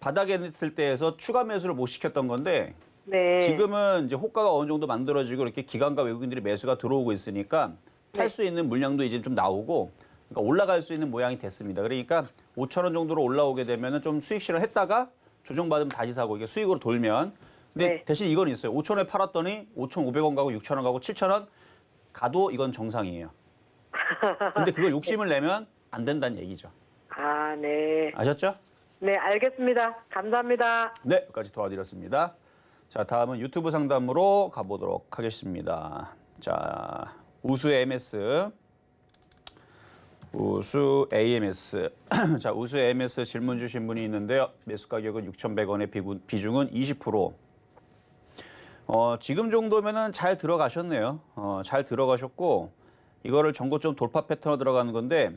바닥에 있을 때에서 추가 매수를 못 시켰던 건데 네. 지금은 이제 호가가 어느 정도 만들어지고 이렇게 기관과 외국인들이 매수가 들어오고 있으니까 팔 수 있는 물량도 이제 좀 나오고 그러니까 올라갈 수 있는 모양이 됐습니다. 그러니까 5,000원 정도로 올라오게 되면은 좀 수익 실현 했다가 조정받으면 다시 사고 이게 수익으로 돌면 근데 네. 대신 이건 있어요. 5,000원에 팔았더니 5,500원 가고 6,000원 가고 7,000원 가도 이건 정상이에요. 근데 그거 욕심을 내면 안 된다는 얘기죠. 아, 네. 아셨죠? 네, 알겠습니다. 감사합니다. 네, 여기까지 도와드렸습니다. 자, 다음은 유튜브 상담으로 가보도록 하겠습니다. 자, 우수 AMS. 자, 우수 AMS 질문 주신 분이 있는데요. 매수 가격은 6,100원의 비중은 20%. 지금 정도면은 잘 들어가셨네요. 잘 들어가셨고 이거를 전고점 돌파 패턴으로 들어가는 건데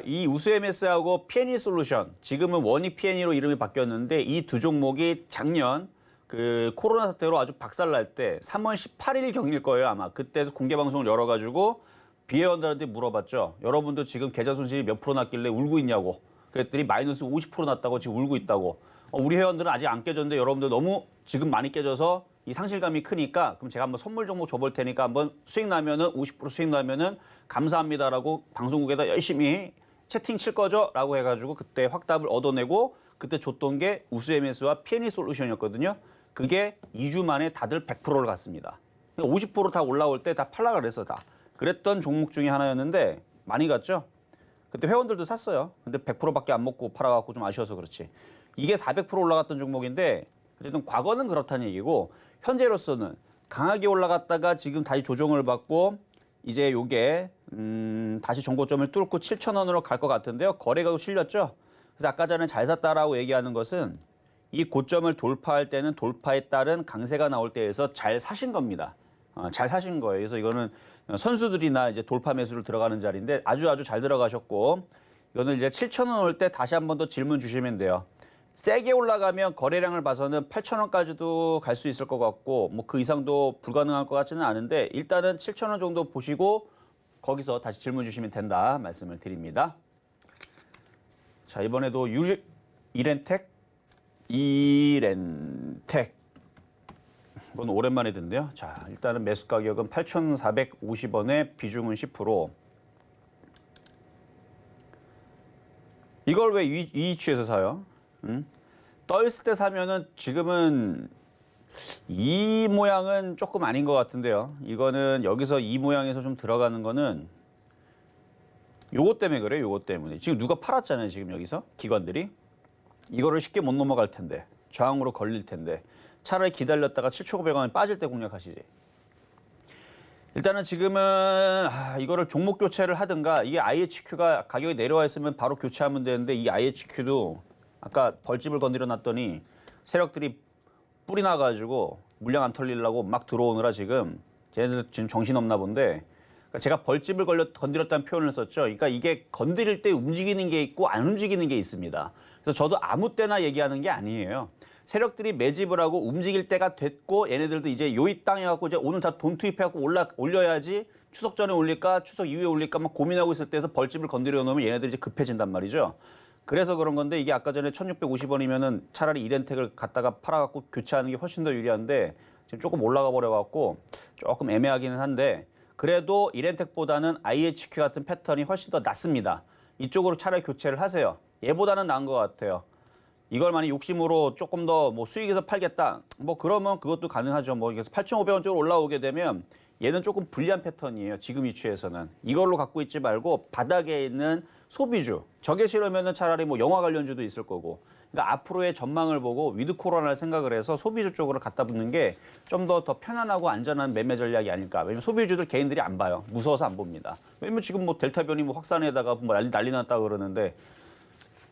이 우수 MS하고 P&E 솔루션 지금은 원익 P&E로 이름이 바뀌었는데 이 두 종목이 작년 그 코로나 사태로 아주 박살날 때 3월 18일 경일 거예요 아마 그때서 공개 방송을 열어가지고 비회원들한테 물어봤죠. 여러분도 지금 계좌 손실이 몇 프로 났길래 울고 있냐고. 그랬더니 마이너스 50% 났다고 지금 울고 있다고. 우리 회원들은 아직 안 깨졌는데 여러분들 너무 지금 많이 깨져서 이 상실감이 크니까 그럼 제가 한번 선물 종목 줘볼 테니까 한번 수익 나면은 50% 수익 나면은 감사합니다라고 방송국에다 열심히 채팅 칠 거죠? 라고 해가지고 그때 확답을 얻어내고 그때 줬던 게 우수 MS와 P&E 솔루션이었거든요. 그게 2주 만에 다들 100%를 갔습니다. 50%다 올라올 때 다 팔라 그랬어 다. 그랬던 종목 중에 하나였는데 많이 갔죠? 그때 회원들도 샀어요. 근데 100%밖에 안 먹고 팔아갖고 좀 아쉬워서 그렇지. 이게 400% 올라갔던 종목인데 어쨌든 과거는 그렇다는 얘기고 현재로서는 강하게 올라갔다가 지금 다시 조정을 받고 이제 요게 다시 정고점을 뚫고 7,000원으로 갈 것 같은데요. 거래가도 실렸죠. 그래서 아까 전에 잘 샀다라고 얘기하는 것은 이 고점을 돌파할 때는 돌파에 따른 강세가 나올 때에서 잘 사신 겁니다. 잘 사신 거예요. 그래서 이거는 선수들이나 이제 돌파 매수를 들어가는 자리인데 아주 잘 들어가셨고 이거는 이제 7,000원 올 때 다시 한 번 더 질문 주시면 돼요. 세게 올라가면 거래량을 봐서는 8,000원까지도 갈 수 있을 것 같고 뭐 그 이상도 불가능할 것 같지는 않은데 일단은 7,000원 정도 보시고 거기서 다시 질문 주시면 된다 말씀을 드립니다. 자, 이번에도 이렌텍 이건 오랜만에 듣는데요. 자, 일단은 매수 가격은 8,450원에 비중은 10%. 이걸 왜 이 위치에서 사요? 떠있을 때 사면은 지금은 이 모양은 조금 아닌 것 같은데요. 이거는 여기서 이 모양에서 좀 들어가는 거는 요것 때문에 그래요. 요것 때문에. 지금 누가 팔았잖아요. 지금 여기서 기관들이. 이거를 쉽게 못 넘어갈 텐데. 저항으로 걸릴 텐데. 차라리 기다렸다가 7,500원에 빠질 때 공략하시지. 일단은 지금은 이거를 종목 교체를 하든가 이게 IHQ가 가격이 내려와 있으면 바로 교체하면 되는데 이 IHQ도 아까 벌집을 건드려 놨더니 세력들이 뿌리 나가지고 물량 안 털리려고 막 들어오느라 지금 쟤네들 지금 정신없나 본데 그러니까 제가 벌집을 건드렸다는 표현을 썼죠. 그러니까 이게 건드릴 때 움직이는 게 있고 안 움직이는 게 있습니다. 그래서 저도 아무 때나 얘기하는 게 아니에요. 세력들이 매집을 하고 움직일 때가 됐고 얘네들도 이제 요이 땅에 갖고 이제 오늘 다 돈 투입해갖고 올려야지 추석 전에 올릴까 추석 이후에 올릴까 막 고민하고 있을 때에서 벌집을 건드려 놓으면 얘네들이 이제 급해진단 말이죠. 그래서 그런 건데 이게 아까 전에 1,650원이면은 차라리 이렌텍을 갖다가 팔아갖고 교체하는 게 훨씬 더 유리한데 지금 조금 올라가 버려갖고 조금 애매하기는 한데 그래도 이렌텍보다는 IHQ 같은 패턴이 훨씬 더 낫습니다. 이쪽으로 차라리 교체를 하세요. 얘보다는 나은 것 같아요. 이걸 만약 욕심으로 조금 더 뭐 수익에서 팔겠다. 뭐 그러면 그것도 가능하죠. 뭐 그래서 8,500원 쪽으로 올라오게 되면 얘는 조금 불리한 패턴이에요. 지금 위치에서는. 이걸로 갖고 있지 말고 바닥에 있는 소비주. 저게 싫으면은 차라리 뭐 영화 관련주도 있을 거고. 그러니까 앞으로의 전망을 보고 위드 코로나를 생각을 해서 소비주 쪽으로 갖다 붙는 게 좀 더 편안하고 안전한 매매 전략이 아닐까. 왜냐면 소비주들 개인들이 안 봐요. 무서워서 안 봅니다. 왜냐면 지금 뭐 델타 변이 뭐 확산에다가 뭐 난리 났다 그러는데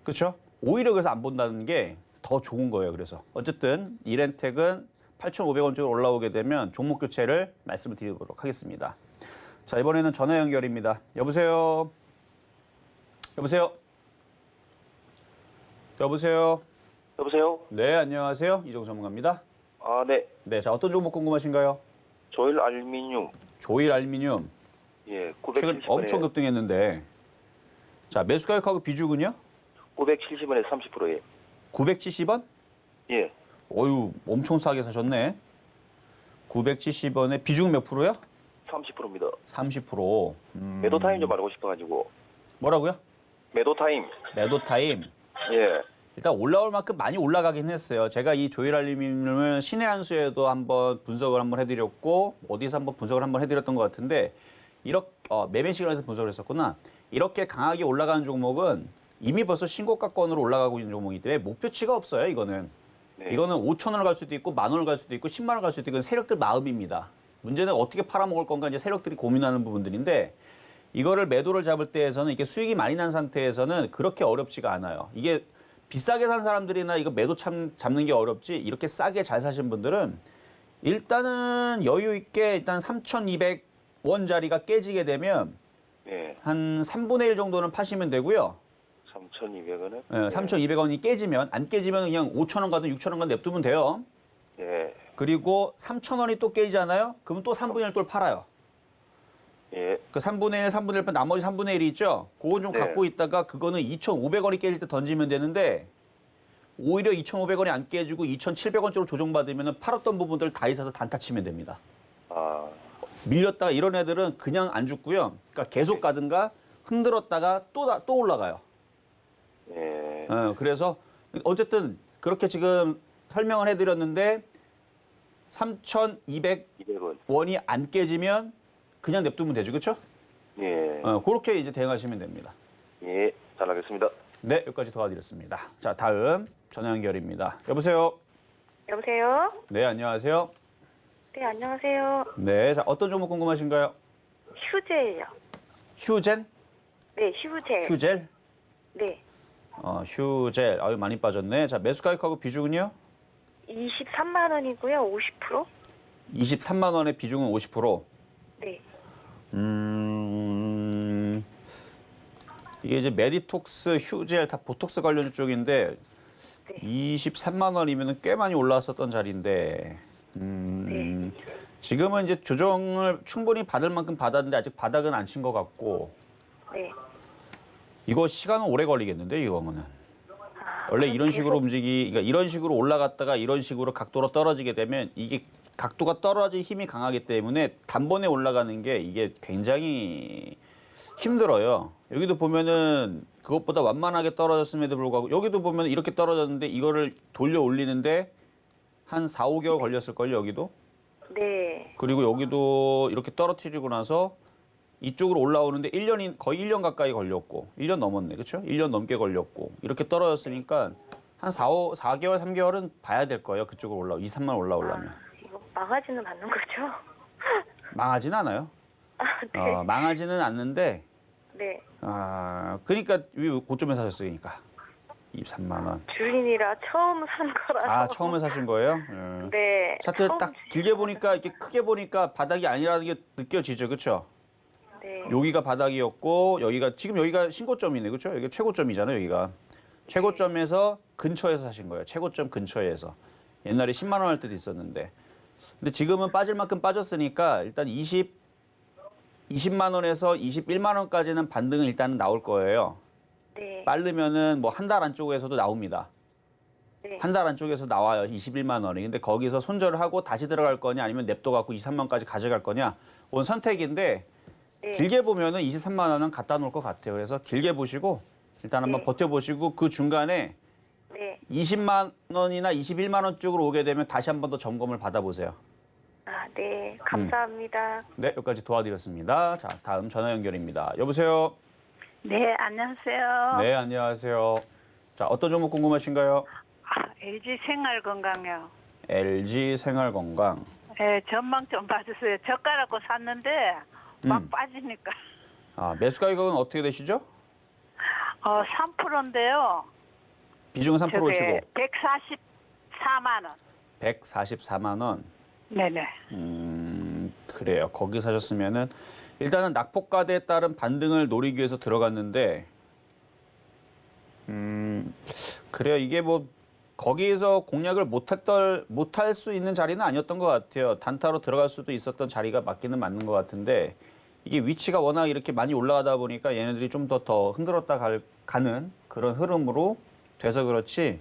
그렇죠? 오히려 그래서 안 본다는 게 더 좋은 거예요. 그래서 어쨌든 이렌텍은 8,500원 쪽으로 올라오게 되면 종목 교체를 말씀을 드리도록 하겠습니다. 자, 이번에는 전화 연결입니다. 여보세요? 여보세요? 여보세요? 여보세요? 네, 안녕하세요. 이종수 전문가입니다. 아, 네. 네, 자, 어떤 종목 궁금하신가요? 조일 알루미늄. 조일 알루미늄. 예, 최근 970원에 엄청 급등했는데. 자, 매수 가격하고 비중은요? 970원에 30%예. 970원? 예. 어유, 엄청 싸게 사셨네. 970원에 비중은 몇 프로요? 30%입니다. 30%. 매도 타임 좀 알고 싶어 가지고. 뭐라고요? 매도 타임. 매도 타임. 예. 일단 올라올 만큼 많이 올라가긴 했어요. 제가 이 조일 알루미늄을 신의 한 수에도 한번 분석을 한번 해드렸고 어디서 한번 분석을 한번 해드렸던 것 같은데 이렇게 매매 시간에서 분석을 했었구나. 이렇게 강하게 올라가는 종목은 이미 벌써 신고가권으로 올라가고 있는 종목이기 때문에 목표치가 없어요. 이거는. 네. 이거는 5,000원을 갈 수도 있고 10,000원을 갈 수도 있고 10만 원 갈 수도 있고 이건 세력들 마음입니다. 문제는 어떻게 팔아먹을 건가 이제 세력들이 고민하는 부분들인데 이거를 매도를 잡을 때에서는 이게 수익이 많이 난 상태에서는 그렇게 어렵지가 않아요. 이게 비싸게 산 사람들이나 이거 매도 잡는 게 어렵지 이렇게 싸게 잘 사신 분들은 일단은 여유 있게 일단 3,200원짜리가 깨지게 되면 예. 한 3분의 1 정도는 파시면 되고요. 3,200원에? 3,200원이 깨지면 안 깨지면 그냥 5,000원 가든 6,000원 가든 냅두면 돼요. 예. 그리고 3,000원이 또 깨지잖아요. 그러면 또 3분의 1 또 팔아요. 예. 그 3분의 1, 3분의 1, 나머지 3분의 1이 있죠. 그건 좀 네. 갖고 있다가 그거는 2,500원이 깨질 때 던지면 되는데 오히려 2,500원이 안 깨지고 2,700원 쪽으로 조정받으면 팔았던 부분들 다 있어서 단타 치면 됩니다. 아, 밀렸다가 이런 애들은 그냥 안 죽고요. 그러니까 계속 가든가 흔들었다가 또 올라가요. 예. 그래서 어쨌든 그렇게 지금 설명을 해드렸는데 3,200원이 200원. 안 깨지면 그냥 냅두면 되죠. 그렇죠? 예. 그렇게 이제 대응하시면 됩니다. 예. 잘 알겠습니다. 네, 여기까지 도와드렸습니다. 자, 다음 전화 연결입니다. 여보세요? 여보세요? 네, 안녕하세요. 네, 안녕하세요. 네, 자, 어떤 종목 궁금하신가요? 휴젤요. 휴젠? 네, 휴젤. 휴젤? 네. 휴젤. 아유, 많이 빠졌네. 자, 매수 가격하고 비중은요? 23만 원이고요. 50%? 23만 원의 비중은 50%. 네. 이게 이제 메디톡스, 휴젤 다 보톡스 관련 쪽인데 네. 23만 원이면 꽤 많이 올라왔었던 자리인데 네. 지금은 이제 조정을 충분히 받을 만큼 받았는데 아직 바닥은 안 친 것 같고 네. 이거 시간은 오래 걸리겠는데 이거는 원래 이런 식으로 그러니까 이런 식으로 올라갔다가 이런 식으로 각도로 떨어지게 되면 이게 각도가 떨어질 힘이 강하기 때문에 단번에 올라가는 게 이게 굉장히 힘들어요. 여기도 보면은 그것보다 완만하게 떨어졌음에도 불구하고 여기도 보면 이렇게 떨어졌는데 이거를 돌려 올리는데 한 4, 5개월 걸렸을걸요, 여기도. 네. 그리고 여기도 이렇게 떨어뜨리고 나서 이쪽으로 올라오는데 거의 1년 가까이 걸렸고 1년 넘었네. 그렇죠? 1년 넘게 걸렸고 이렇게 떨어졌으니까 한 4개월, 3개월은 봐야 될 거예요. 그쪽으로 2, 3만 올라오려면. 이거 망하지는 않는 거죠? 망하지는 않아요. 네. 망하지는 않는데 네. 그러니까 고점에 사셨으니까 23만 원. 주인이라 처음 산 거라서. 처음에 사신 거예요? 네. 차트 처음 딱 길게 보니까 이렇게 크게 보니까 바닥이 아니라는 게 느껴지죠, 그렇죠? 네. 여기가 바닥이었고 지금 여기가 신고점이네, 그렇죠? 여기 최고점이잖아요, 여기가. 최고점에서 근처에서 사신 거예요. 최고점 근처에서. 옛날에 10만 원 할 때도 있었는데. 근데 지금은 빠질 만큼 빠졌으니까 일단 20만 원에서 21만 원까지는 반등은 일단은 나올 거예요. 네. 빠르면은 뭐 한 달 안쪽에서도 나옵니다. 네. 한 달 안쪽에서 나와요. 21만 원이. 근데 거기서 손절을 하고 다시 들어갈 거냐 아니면 냅둬 갖고 2, 3만까지 가져갈 거냐. 그건 선택인데 네. 길게 보면은 23만 원은 갖다 놓을 것 같아요. 그래서 길게 보시고 일단 한번 네. 버텨보시고 그 중간에 네. 20만 원이나 21만 원 쪽으로 오게 되면 다시 한 번 더 점검을 받아보세요. 아, 네. 감사합니다. 네, 여기까지 도와드렸습니다. 자, 다음 전화 연결입니다. 여보세요? 네, 안녕하세요. 네, 안녕하세요. 자, 어떤 종목 궁금하신가요? LG 생활건강요. LG 생활건강. 네, 전망 좀 봐주세요. 젓가락고 샀는데 막 음. 빠지니까. 매수 가격은 어떻게 되시죠? 3%인데요. 비중은 3%시고 144만 원. 144만 원. 네네. 그래요. 거기 사셨으면은 일단은 낙폭과대에 따른 반등을 노리기 위해서 들어갔는데 그래요. 이게 뭐 거기에서 공략을 못할 수 있는 자리는 아니었던 것 같아요. 단타로 들어갈 수도 있었던 자리가 맞기는 맞는 것 같은데 이게 위치가 워낙 이렇게 많이 올라가다 보니까 얘네들이 좀 더 흔들었다 가는 그런 흐름으로 돼서 그렇지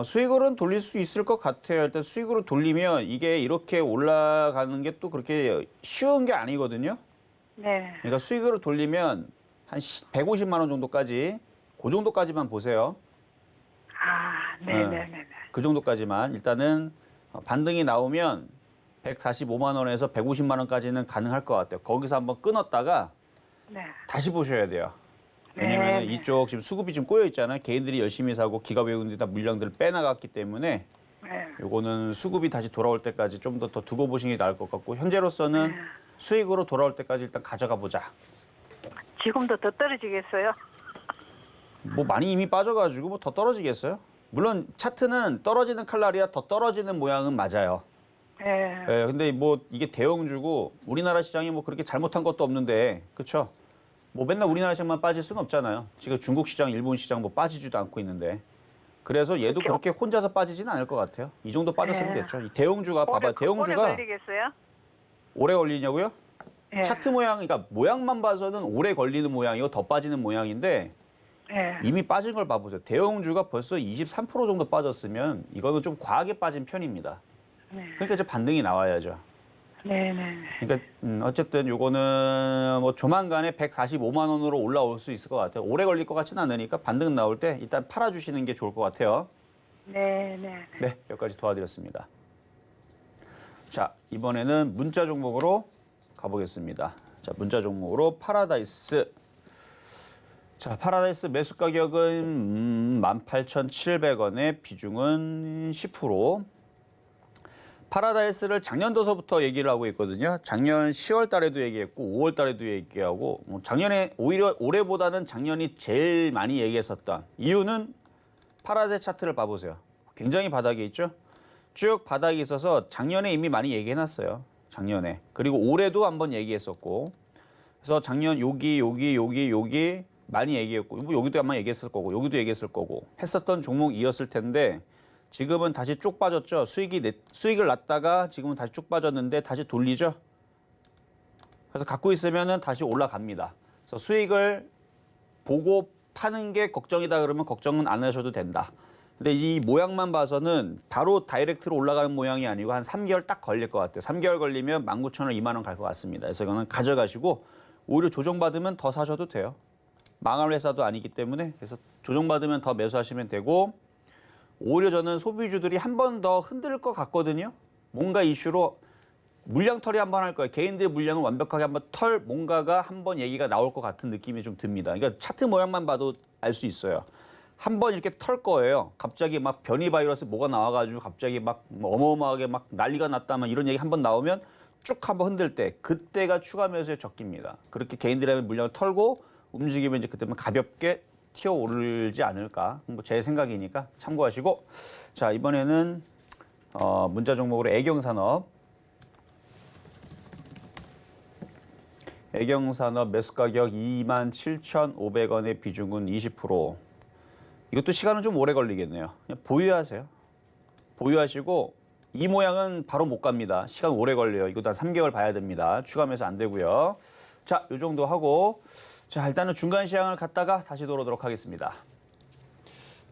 수익으로는 돌릴 수 있을 것 같아요. 일단 수익으로 돌리면 이게 이렇게 올라가는 게 또 그렇게 쉬운 게 아니거든요. 네. 그러니까 수익으로 돌리면 한 150만 원 정도까지 그 정도까지만 보세요. 네네네. 그 정도까지만 일단은 반등이 나오면 145만 원에서 150만 원까지는 가능할 것 같아요. 거기서 한번 끊었다가 네. 다시 보셔야 돼요. 왜냐면 네. 이쪽 지금 수급이 좀 꼬여 있잖아요. 개인들이 열심히 사고 기업외국인들이 다 물량들을 빼나갔기 때문에 네. 요거는 수급이 다시 돌아올 때까지 좀 더 두고 보시는 게 나을 것 같고 현재로서는 수익으로 돌아올 때까지 일단 가져가 보자. 지금도 더 떨어지겠어요? 뭐 많이 이미 빠져가지고 뭐 더 떨어지겠어요? 물론 차트는 떨어지는 칼날이야 더 떨어지는 모양은 맞아요. 네. 예, 근데 뭐 이게 대형주고 우리나라 시장이 뭐 그렇게 잘못한 것도 없는데, 그렇죠? 뭐 맨날 우리나라 시장만 빠질 수는 없잖아요. 지금 중국 시장, 일본 시장 뭐 빠지지도 않고 있는데. 그래서 얘도 그렇게 혼자서 빠지지는 않을 것 같아요. 이 정도 빠졌으면 네. 됐죠. 이 대형주가 봐봐요. 오래 대형주가 걸리겠어요? 오래 걸리냐고요? 네. 차트 모양, 그러니까 모양만 봐서는 오래 걸리는 모양이고 더 빠지는 모양인데 네. 이미 빠진 걸 봐보세요. 대형주가 벌써 23% 정도 빠졌으면 이거는 좀 과하게 빠진 편입니다. 네. 그러니까 이제 반등이 나와야죠. 네네. 그러니까 어쨌든 요거는 뭐 조만간에 145만 원으로 올라올 수 있을 것 같아요. 오래 걸릴 것 같지는 않으니까 반등 나올 때 일단 팔아주시는 게 좋을 것 같아요. 네네. 네, 여기까지 도와드렸습니다. 자, 이번에는 문자 종목으로 가보겠습니다. 자, 문자 종목으로 파라다이스. 자, 파라다이스 매수 가격은 18,700원에 비중은 10%. 파라다이스를 작년도서부터 얘기를 하고 있거든요. 작년 10월 달에도 얘기했고 5월 달에도 얘기하고 작년에 오히려 올해보다는 작년이 제일 많이 얘기했었던 이유는 파라다이스 차트를 봐보세요. 굉장히 바닥에 있죠. 쭉 바닥에 있어서 작년에 이미 많이 얘기해놨어요. 작년에. 그리고 올해도 한번 얘기했었고 그래서 작년 여기 많이 얘기했고 뭐 여기도 아마 얘기했을 거고 여기도 얘기했을 거고 했었던 종목이었을 텐데 지금은 다시 쭉 빠졌죠. 수익을 놨다가 지금은 다시 쭉 빠졌는데 다시 돌리죠. 그래서 갖고 있으면은 다시 올라갑니다. 그래서 수익을 보고 파는 게 걱정이다 그러면 걱정은 안 하셔도 된다. 근데 이 모양만 봐서는 바로 다이렉트로 올라가는 모양이 아니고 한 3개월 딱 걸릴 것 같아요. 3개월 걸리면 19,000원, 2만 원 갈 것 같습니다. 그래서 이거는 가져가시고 오히려 조정받으면 더 사셔도 돼요. 망할 회사도 아니기 때문에 그래서 조정받으면 더 매수하시면 되고 오히려 저는 소비주들이 한 번 더 흔들 것 같거든요. 뭔가 이슈로 물량 털이 한번 할 거예요. 개인들의 물량을 완벽하게 한번 뭔가가 한번 얘기가 나올 것 같은 느낌이 좀 듭니다. 그러니까 차트 모양만 봐도 알 수 있어요. 한번 이렇게 털 거예요. 갑자기 막 변이 바이러스 뭐가 나와가지고 갑자기 막 어마어마하게 막 난리가 났다면 이런 얘기 한번 나오면 쭉 한번 흔들 때 그때가 추가 매수의 적기입니다. 그렇게 개인들의 물량을 털고 움직이면 이제 그때면 가볍게 튀어오르지 않을까. 뭐 제 생각이니까 참고하시고. 자, 이번에는 문자 종목으로 애경산업. 애경산업 매수 가격 27,500원의 비중은 20%. 이것도 시간은 좀 오래 걸리겠네요. 그냥 보유하세요. 보유하시고 이 모양은 바로 못 갑니다. 시간 오래 걸려요. 이것도 한 3개월 봐야 됩니다. 추가 매수 안 되고요. 자, 이 정도 하고 자, 일단은 중간 시황을 갔다가 다시 돌아오도록 하겠습니다.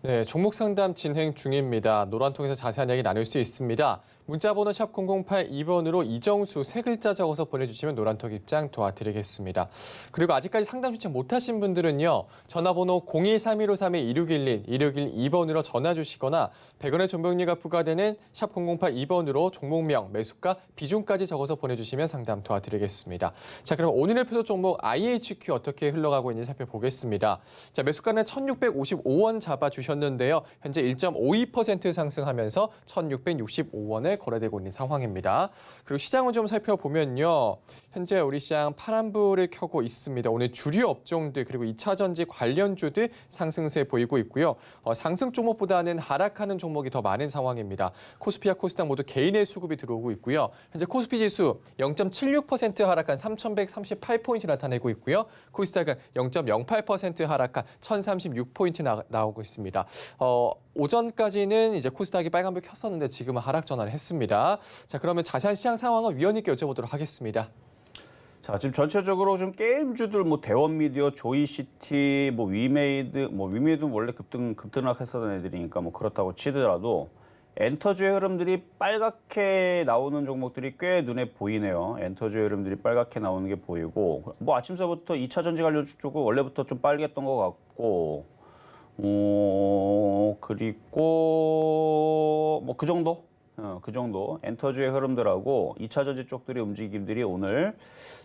네, 종목 상담 진행 중입니다. 노란통에서 자세한 이야기 나눌 수 있습니다. 문자번호 샵 0082번으로 이정수 세 글자 적어서 보내주시면 노란톡 입장 도와드리겠습니다. 그리고 아직까지 상담 신청 못하신 분들은요. 전화번호 0131531-2611, 2612번으로 전화 주시거나 100원의 존병리가 부과되는 샵 0082번으로 종목명, 매수가, 비중까지 적어서 보내주시면 상담 도와드리겠습니다. 자, 그럼 오늘의 표도 종목 IHQ 어떻게 흘러가고 있는지 살펴보겠습니다. 자, 매수가는 1,655원 잡아주셨는데요. 현재 1.52% 상승하면서 1,665원에 거래되고 있는 상황입니다. 그리고 시장을 좀 살펴보면요. 현재 우리 시장 파란불을 켜고 있습니다. 오늘 주류 업종들 그리고 2차 전지 관련주들 상승세 보이고 있고요. 상승 종목보다는 하락하는 종목이 더 많은 상황입니다. 코스피와 코스닥 모두 개인의 수급이 들어오고 있고요. 현재 코스피 지수 0.76% 하락한 3,138포인트 나타내고 있고요. 코스닥은 0.08% 하락한 1,036포인트 나오고 있습니다. 오전까지는 이제 코스닥이 빨간불 켰었는데 지금은 하락 전환을 했습니다. 자, 그러면 자세한 시장 상황을 위원님께 여쭤보도록 하겠습니다. 자, 지금 전체적으로 좀 게임주들 뭐 대원미디어, 조이시티, 뭐 위메이드는 원래 급등락했었던 애들이니까 뭐 그렇다고 치더라도 엔터주의 흐름들이 빨갛게 나오는 종목들이 꽤 눈에 보이네요. 엔터주의 흐름들이 빨갛게 나오는 게 보이고 뭐 아침서부터 2차 전지 관련 쪽은 원래부터 좀 빨갰던 것 같고 그리고 뭐 그 정도? 그 정도 엔터주의 흐름들하고 2차 전지 쪽들의 움직임들이 오늘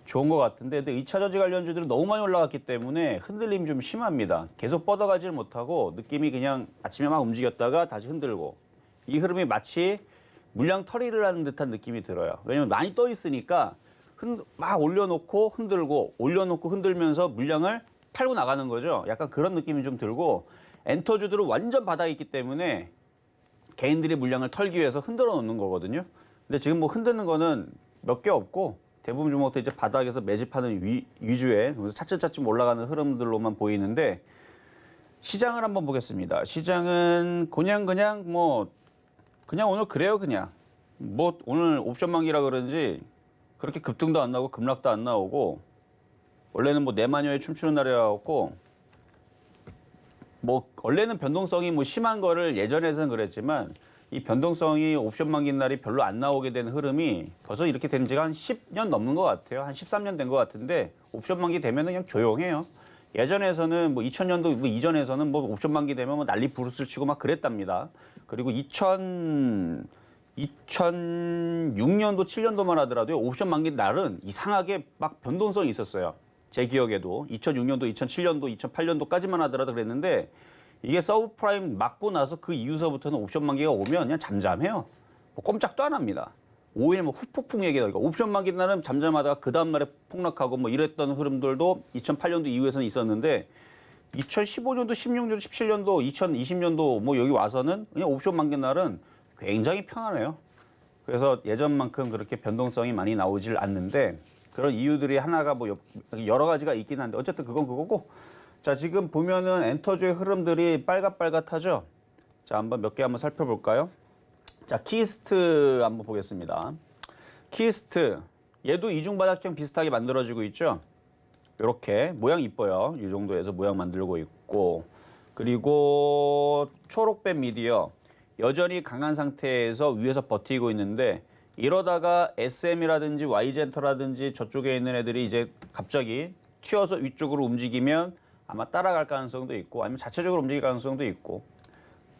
좋은 것 같은데 근데 2차 전지 관련주들은 너무 많이 올라갔기 때문에 흔들림이 좀 심합니다. 계속 뻗어가지를 못하고 느낌이 그냥 아침에 막 움직였다가 다시 흔들고 이 흐름이 마치 물량 털이를 하는 듯한 느낌이 들어요. 왜냐면 많이 떠 있으니까 막 올려놓고 흔들고 올려놓고 흔들면서 물량을 팔고 나가는 거죠. 약간 그런 느낌이 좀 들고 엔터주들은 완전 바닥에 있기 때문에 개인들이 물량을 털기 위해서 흔들어 놓는 거거든요. 근데 지금 뭐 흔드는 거는 몇 개 없고 대부분 종목도 이제 바닥에서 매집하는 위주의 그래서 차츰차츰 올라가는 흐름들로만 보이는데 시장을 한번 보겠습니다. 시장은 그냥 오늘 그래요 그냥. 뭐 오늘 옵션 만기라 그런지 그렇게 급등도 안 나오고 급락도 안 나오고 원래는 뭐 내 마녀의 춤추는 날이라고 뭐 원래는 변동성이 뭐 심한 거를 예전에서는 그랬지만 이 변동성이 옵션 만기인 날이 별로 안 나오게 된 흐름이 벌써 이렇게 된 지가 한 10년 넘는 것 같아요. 한 13년 된 것 같은데 옵션 만기 되면 그냥 조용해요. 예전에서는 뭐 2000년도 뭐 이전에서는 뭐 옵션 만기 되면 뭐 난리 부르스를 치고 막 그랬답니다. 그리고 2006년도 7년도만 하더라도요. 옵션 만기 날은 이상하게 막 변동성이 있었어요. 제 기억에도 2006년도, 2007년도, 2008년도까지만 하더라도 그랬는데 이게 서브프라임 맞고 나서 그 이후서부터는 옵션 만기가 오면 그냥 잠잠해요. 뭐 꼼짝도 안 합니다. 오히려 뭐 후폭풍 얘기다. 옵션 만기 날은 잠잠하다가 그 다음 날에 폭락하고 뭐 이랬던 흐름들도 2008년도 이후에서는 있었는데 2015년도, 16년도, 17년도, 2020년도 뭐 여기 와서는 그냥 옵션 만기 날은 굉장히 평안해요. 그래서 예전만큼 그렇게 변동성이 많이 나오질 않는데 그런 이유들이 하나가 뭐 여러 가지가 있긴 한데 어쨌든 그건 그거고 자 지금 보면은 엔터주의 흐름들이 빨갛빨갛하죠. 자 한번 몇 개 한번 살펴볼까요? 자 키스트 한번 보겠습니다. 키스트 얘도 이중바닥형 비슷하게 만들어지고 있죠. 이렇게 모양 이뻐요. 이 정도에서 모양 만들고 있고 그리고 초록빛 미디어 여전히 강한 상태에서 위에서 버티고 있는데 이러다가 SM이라든지 Y젠터라든지 저쪽에 있는 애들이 이제 갑자기 튀어서 위쪽으로 움직이면 아마 따라갈 가능성도 있고 아니면 자체적으로 움직일 가능성도 있고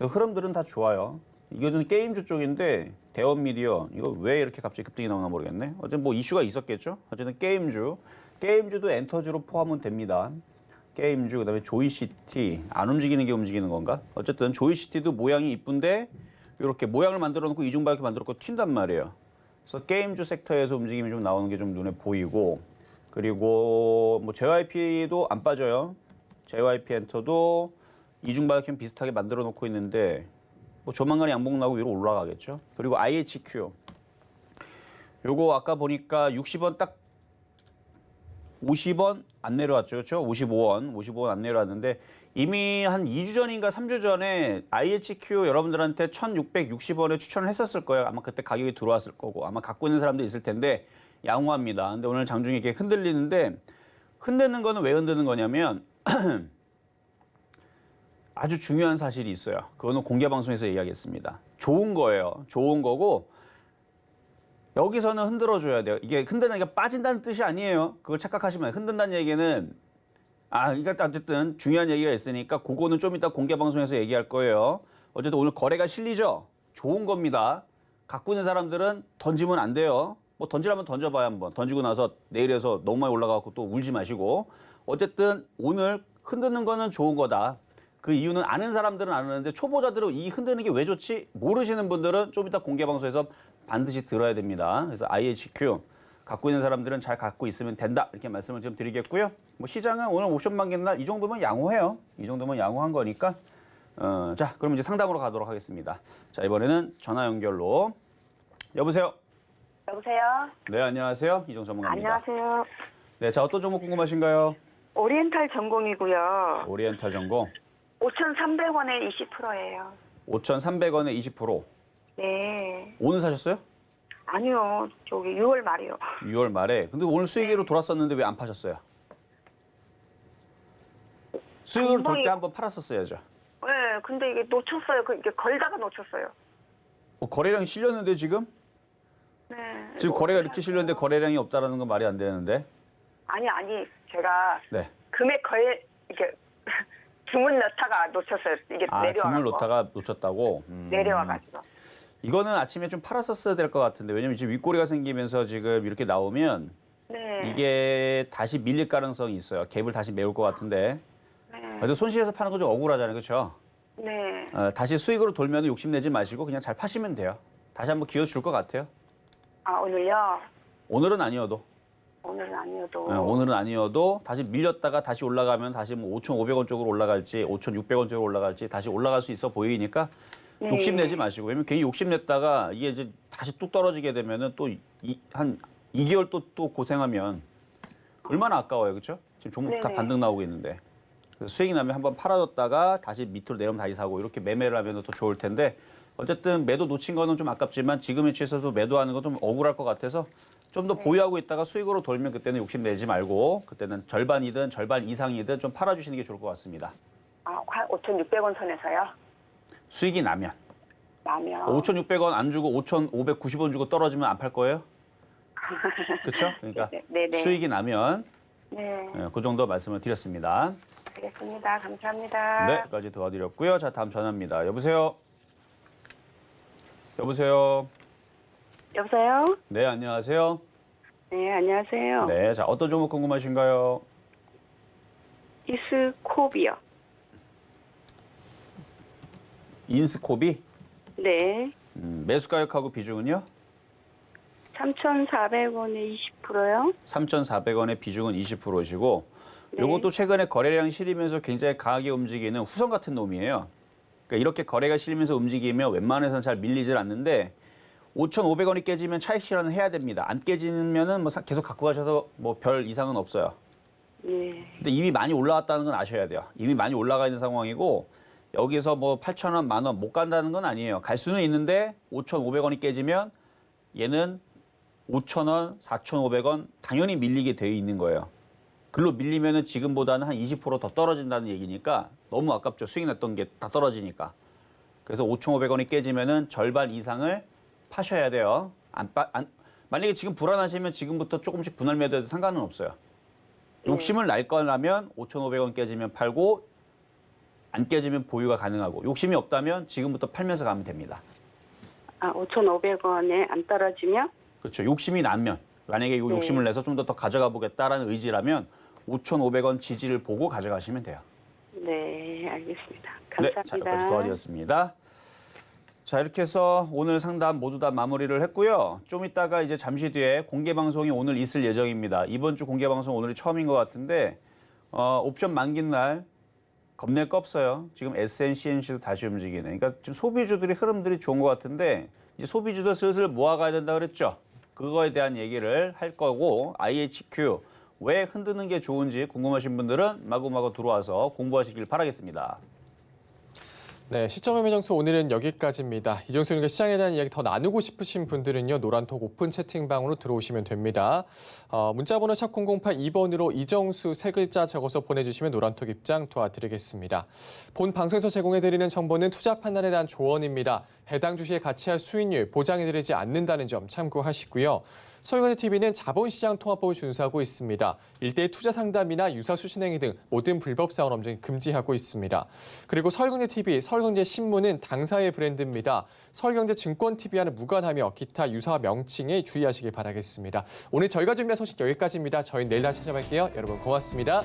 흐름들은 다 좋아요. 이거는 게임주 쪽인데 대원 미디어 이거 왜 이렇게 갑자기 급등이 나오나 모르겠네. 어쨌든 뭐 이슈가 있었겠죠. 어쨌든 게임주도 엔터주로 포함은 됩니다. 게임주 그다음에 조이시티 안 움직이는 게 움직이는 건가? 어쨌든 조이시티도 모양이 이쁜데 이렇게 모양을 만들어 놓고 이중바닥 만들었고 튄단 말이에요. 그래서 게임주 섹터에서 움직임이 좀 나오는 게 좀 눈에 보이고 그리고 뭐 JYP도 안 빠져요. JYP 엔터도 이중바닥형 비슷하게 만들어 놓고 있는데 뭐 조만간 양봉 나고 위로 올라가겠죠. 그리고 IHQ 요거 아까 보니까 60원 딱 50원 안 내려왔죠. 그렇죠? 55원 안 내려왔는데 이미 한 2주 전인가 3주 전에 IHQ 여러분들한테 1,660원에 추천을 했었을 거예요. 아마 그때 가격이 들어왔을 거고 아마 갖고 있는 사람도 있을 텐데 양호합니다. 근데 오늘 장중에 이렇게 흔들리는데 흔드는 거는 왜 흔드는 거냐면 아주 중요한 사실이 있어요. 그거는 공개 방송에서 이야기했습니다. 좋은 거예요. 좋은 거고 여기서는 흔들어줘야 돼요. 이게 흔드는 게 빠진다는 뜻이 아니에요. 그걸 착각하시면 흔든다는 얘기는 그러니까 어쨌든 중요한 얘기가 있으니까 그거는 좀 이따 공개 방송에서 얘기할 거예요. 어쨌든 오늘 거래가 실리죠. 좋은 겁니다. 갖고 있는 사람들은 던지면 안 돼요. 뭐 던지라면 던져봐야 한번. 던지고 나서 내일에서 너무 많이 올라가고 또 울지 마시고. 어쨌든 오늘 흔드는 거는 좋은 거다. 그 이유는 아는 사람들은 아는데 초보자들은 이 흔드는 게 왜 좋지? 모르시는 분들은 좀 이따 공개 방송에서 반드시 들어야 됩니다. 그래서 IHQ 갖고 있는 사람들은 잘 갖고 있으면 된다. 이렇게 말씀을 좀 드리겠고요. 뭐 시장은 오늘 옵션 만기는 날 이 정도면 양호해요. 이 정도면 양호한 거니까. 자, 그럼 이제 상담으로 가도록 하겠습니다. 자, 이번에는 전화 연결로. 여보세요? 여보세요? 네, 안녕하세요. 이종 전문가입니다. 안녕하세요. 네, 자, 어떤 종목 궁금하신가요? 오리엔탈 전공이고요. 오리엔탈 전공. 5,300원에 20%예요. 5,300원에 20%. 네. 오늘 사셨어요? 아니요. 저기 6월 말이요. 6월 말에. 근데 오늘 수익으로 돌았었는데 왜 안 파셨어요? 수익으로 돌 때 한번 팔았었어야죠. 네, 근데 이게 놓쳤어요. 이게 걸다가 놓쳤어요. 거래량이 실렸는데 지금? 네. 지금 거래가 이렇게 실렸는데 거래량이 없다라는 건 말이 안 되는데. 아니, 제가 네. 금액 이게 주문 넣다가 놓쳤어요. 이게 내려와가지고. 주문 놓다가 놓쳤다고? 내려와가지고. 이거는 아침에 좀 팔았었어야 될 것 같은데 왜냐면 지금 윗꼬리가 생기면서 지금 이렇게 나오면 네. 이게 다시 밀릴 가능성이 있어요. 갭을 다시 메울 것 같은데. 네. 그래도 손실해서 파는 거 좀 억울하잖아요. 그렇죠? 네. 다시 수익으로 돌면 욕심내지 마시고 그냥 잘 파시면 돼요. 다시 한번 기회 줄 것 같아요. 오늘요? 오늘은 아니어도. 오늘은 아니어도. 오늘은 아니어도 다시 밀렸다가 다시 올라가면 다시 뭐 5,500원 쪽으로 올라갈지 5,600원 쪽으로 올라갈지 다시 올라갈 수 있어 보이니까 네. 욕심내지 마시고. 왜냐면 괜히 욕심냈다가 이게 이제 다시 뚝 떨어지게 되면은 또 한 2개월 또 고생하면 얼마나 아까워요. 그렇죠? 지금 종목 다 네네. 반등 나오고 있는데. 그래서 수익이 나면 한번 팔아뒀다가 다시 밑으로 내려오면 다시 사고 이렇게 매매를 하면 더 좋을 텐데 어쨌든 매도 놓친 거는 좀 아깝지만 지금의 취에서도 매도하는 건 좀 억울할 것 같아서 좀 더 보유하고 있다가 수익으로 돌면 그때는 욕심내지 말고 그때는 절반이든 절반 이상이든 좀 팔아주시는 게 좋을 것 같습니다. 5,600원 선에서요? 수익이 나면. 나면. 5,600원 안 주고 5,590원 주고 떨어지면 안 팔 거예요? 그렇죠? 그러니까 네네. 수익이 나면 네. 그 정도 말씀을 드렸습니다. 알겠습니다. 감사합니다. 네, 여기까지 도와드렸고요. 자, 다음 전화입니다. 여보세요? 여보세요? 여보세요? 네, 안녕하세요. 네, 안녕하세요. 네, 자, 어떤 종목 궁금하신가요? 이스코비요. 인스코비? 네. 매수 가격하고 비중은요? 3,400원에 20%요? 3,400원의 비중은 20%시고 네. 이것도 최근에 거래량이 실리면서 굉장히 강하게 움직이는 후성 같은 놈이에요. 그러니까 이렇게 거래가 실리면서 움직이면 웬만해서는 잘 밀리질 않는데 5,500원이 깨지면 차익 실현을 해야 됩니다. 안 깨지면은 뭐 계속 갖고 가셔도 뭐 별 이상은 없어요. 네. 근데 이미 많이 올라왔다는 건 아셔야 돼요. 이미 많이 올라가 있는 상황이고 여기서 뭐 8,000원, 10,000원 못 간다는 건 아니에요. 갈 수는 있는데 5,500원이 깨지면 얘는 5,000원, 4,500원 당연히 밀리게 되어 있는 거예요. 글로 밀리면은 지금보다는 한 20% 더 떨어진다는 얘기니까 너무 아깝죠. 수익 났던 게 다 떨어지니까. 그래서 5,500원이 깨지면은 절반 이상을 파셔야 돼요. 만약에 지금 불안하시면 지금부터 조금씩 분할 매도해도 상관은 없어요. 욕심을 날 거라면 5,500원 깨지면 팔고 안 깨지면 보유가 가능하고 욕심이 없다면 지금부터 팔면서 가면 됩니다. 5,500원에 안 떨어지면? 그렇죠. 욕심이 나면 만약에 욕심을 내서 좀 더 가져가 보겠다라는 의지라면 5,500원 지지를 보고 가져가시면 돼요. 네, 알겠습니다. 네, 감사합니다. 자, 여기까지 도와드렸습니다. 자, 이렇게 해서 오늘 상담 모두 다 마무리를 했고요. 좀 이따가 이제 잠시 뒤에 공개 방송이 오늘 있을 예정입니다. 이번 주 공개 방송 오늘이 처음인 것 같은데 옵션 만긴 날 겁낼 거 없어요. 지금 SN, CNC도 다시 움직이네. 그러니까 지금 소비주들의 흐름들이 좋은 것 같은데 이제 소비주도 슬슬 모아가야 된다 그랬죠. 그거에 대한 얘기를 할 거고 IHQ 왜 흔드는 게 좋은지 궁금하신 분들은 마구마구 들어와서 공부하시길 바라겠습니다. 네, 시점 매매 정수 오늘은 여기까지입니다. 이정수 의원과 시장에 대한 이야기 더 나누고 싶으신 분들은요. 노란톡 오픈 채팅방으로 들어오시면 됩니다. 문자번호 샵 0082번으로 이정수 세 글자 적어서 보내주시면 노란톡 입장 도와드리겠습니다. 본 방송에서 제공해드리는 정보는 투자 판단에 대한 조언입니다. 해당 주식의 가치와 수익률 보장해드리지 않는다는 점 참고하시고요. 서울경제TV는 자본시장 통합법을 준수하고 있습니다. 일대일 투자 상담이나 유사 수신행위 등 모든 불법 사원 엄정 금지하고 있습니다. 그리고 서울경제TV, 서울경제신문은 당사의 브랜드입니다. 서울경제증권TV와는 무관하며 기타 유사 명칭에 주의하시길 바라겠습니다. 오늘 저희가 준비한 소식 여기까지입니다. 저희는 내일 다시 찾아뵐게요. 여러분 고맙습니다.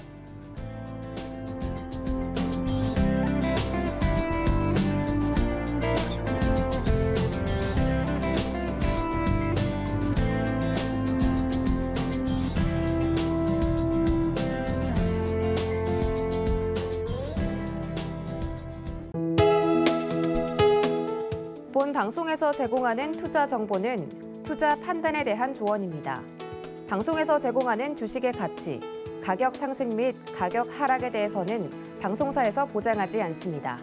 본 방송에서 제공하는 투자 정보는 투자 판단에 대한 조언입니다. 방송에서 제공하는 주식의 가치, 가격 상승 및 가격 하락에 대해서는 방송사에서 보장하지 않습니다.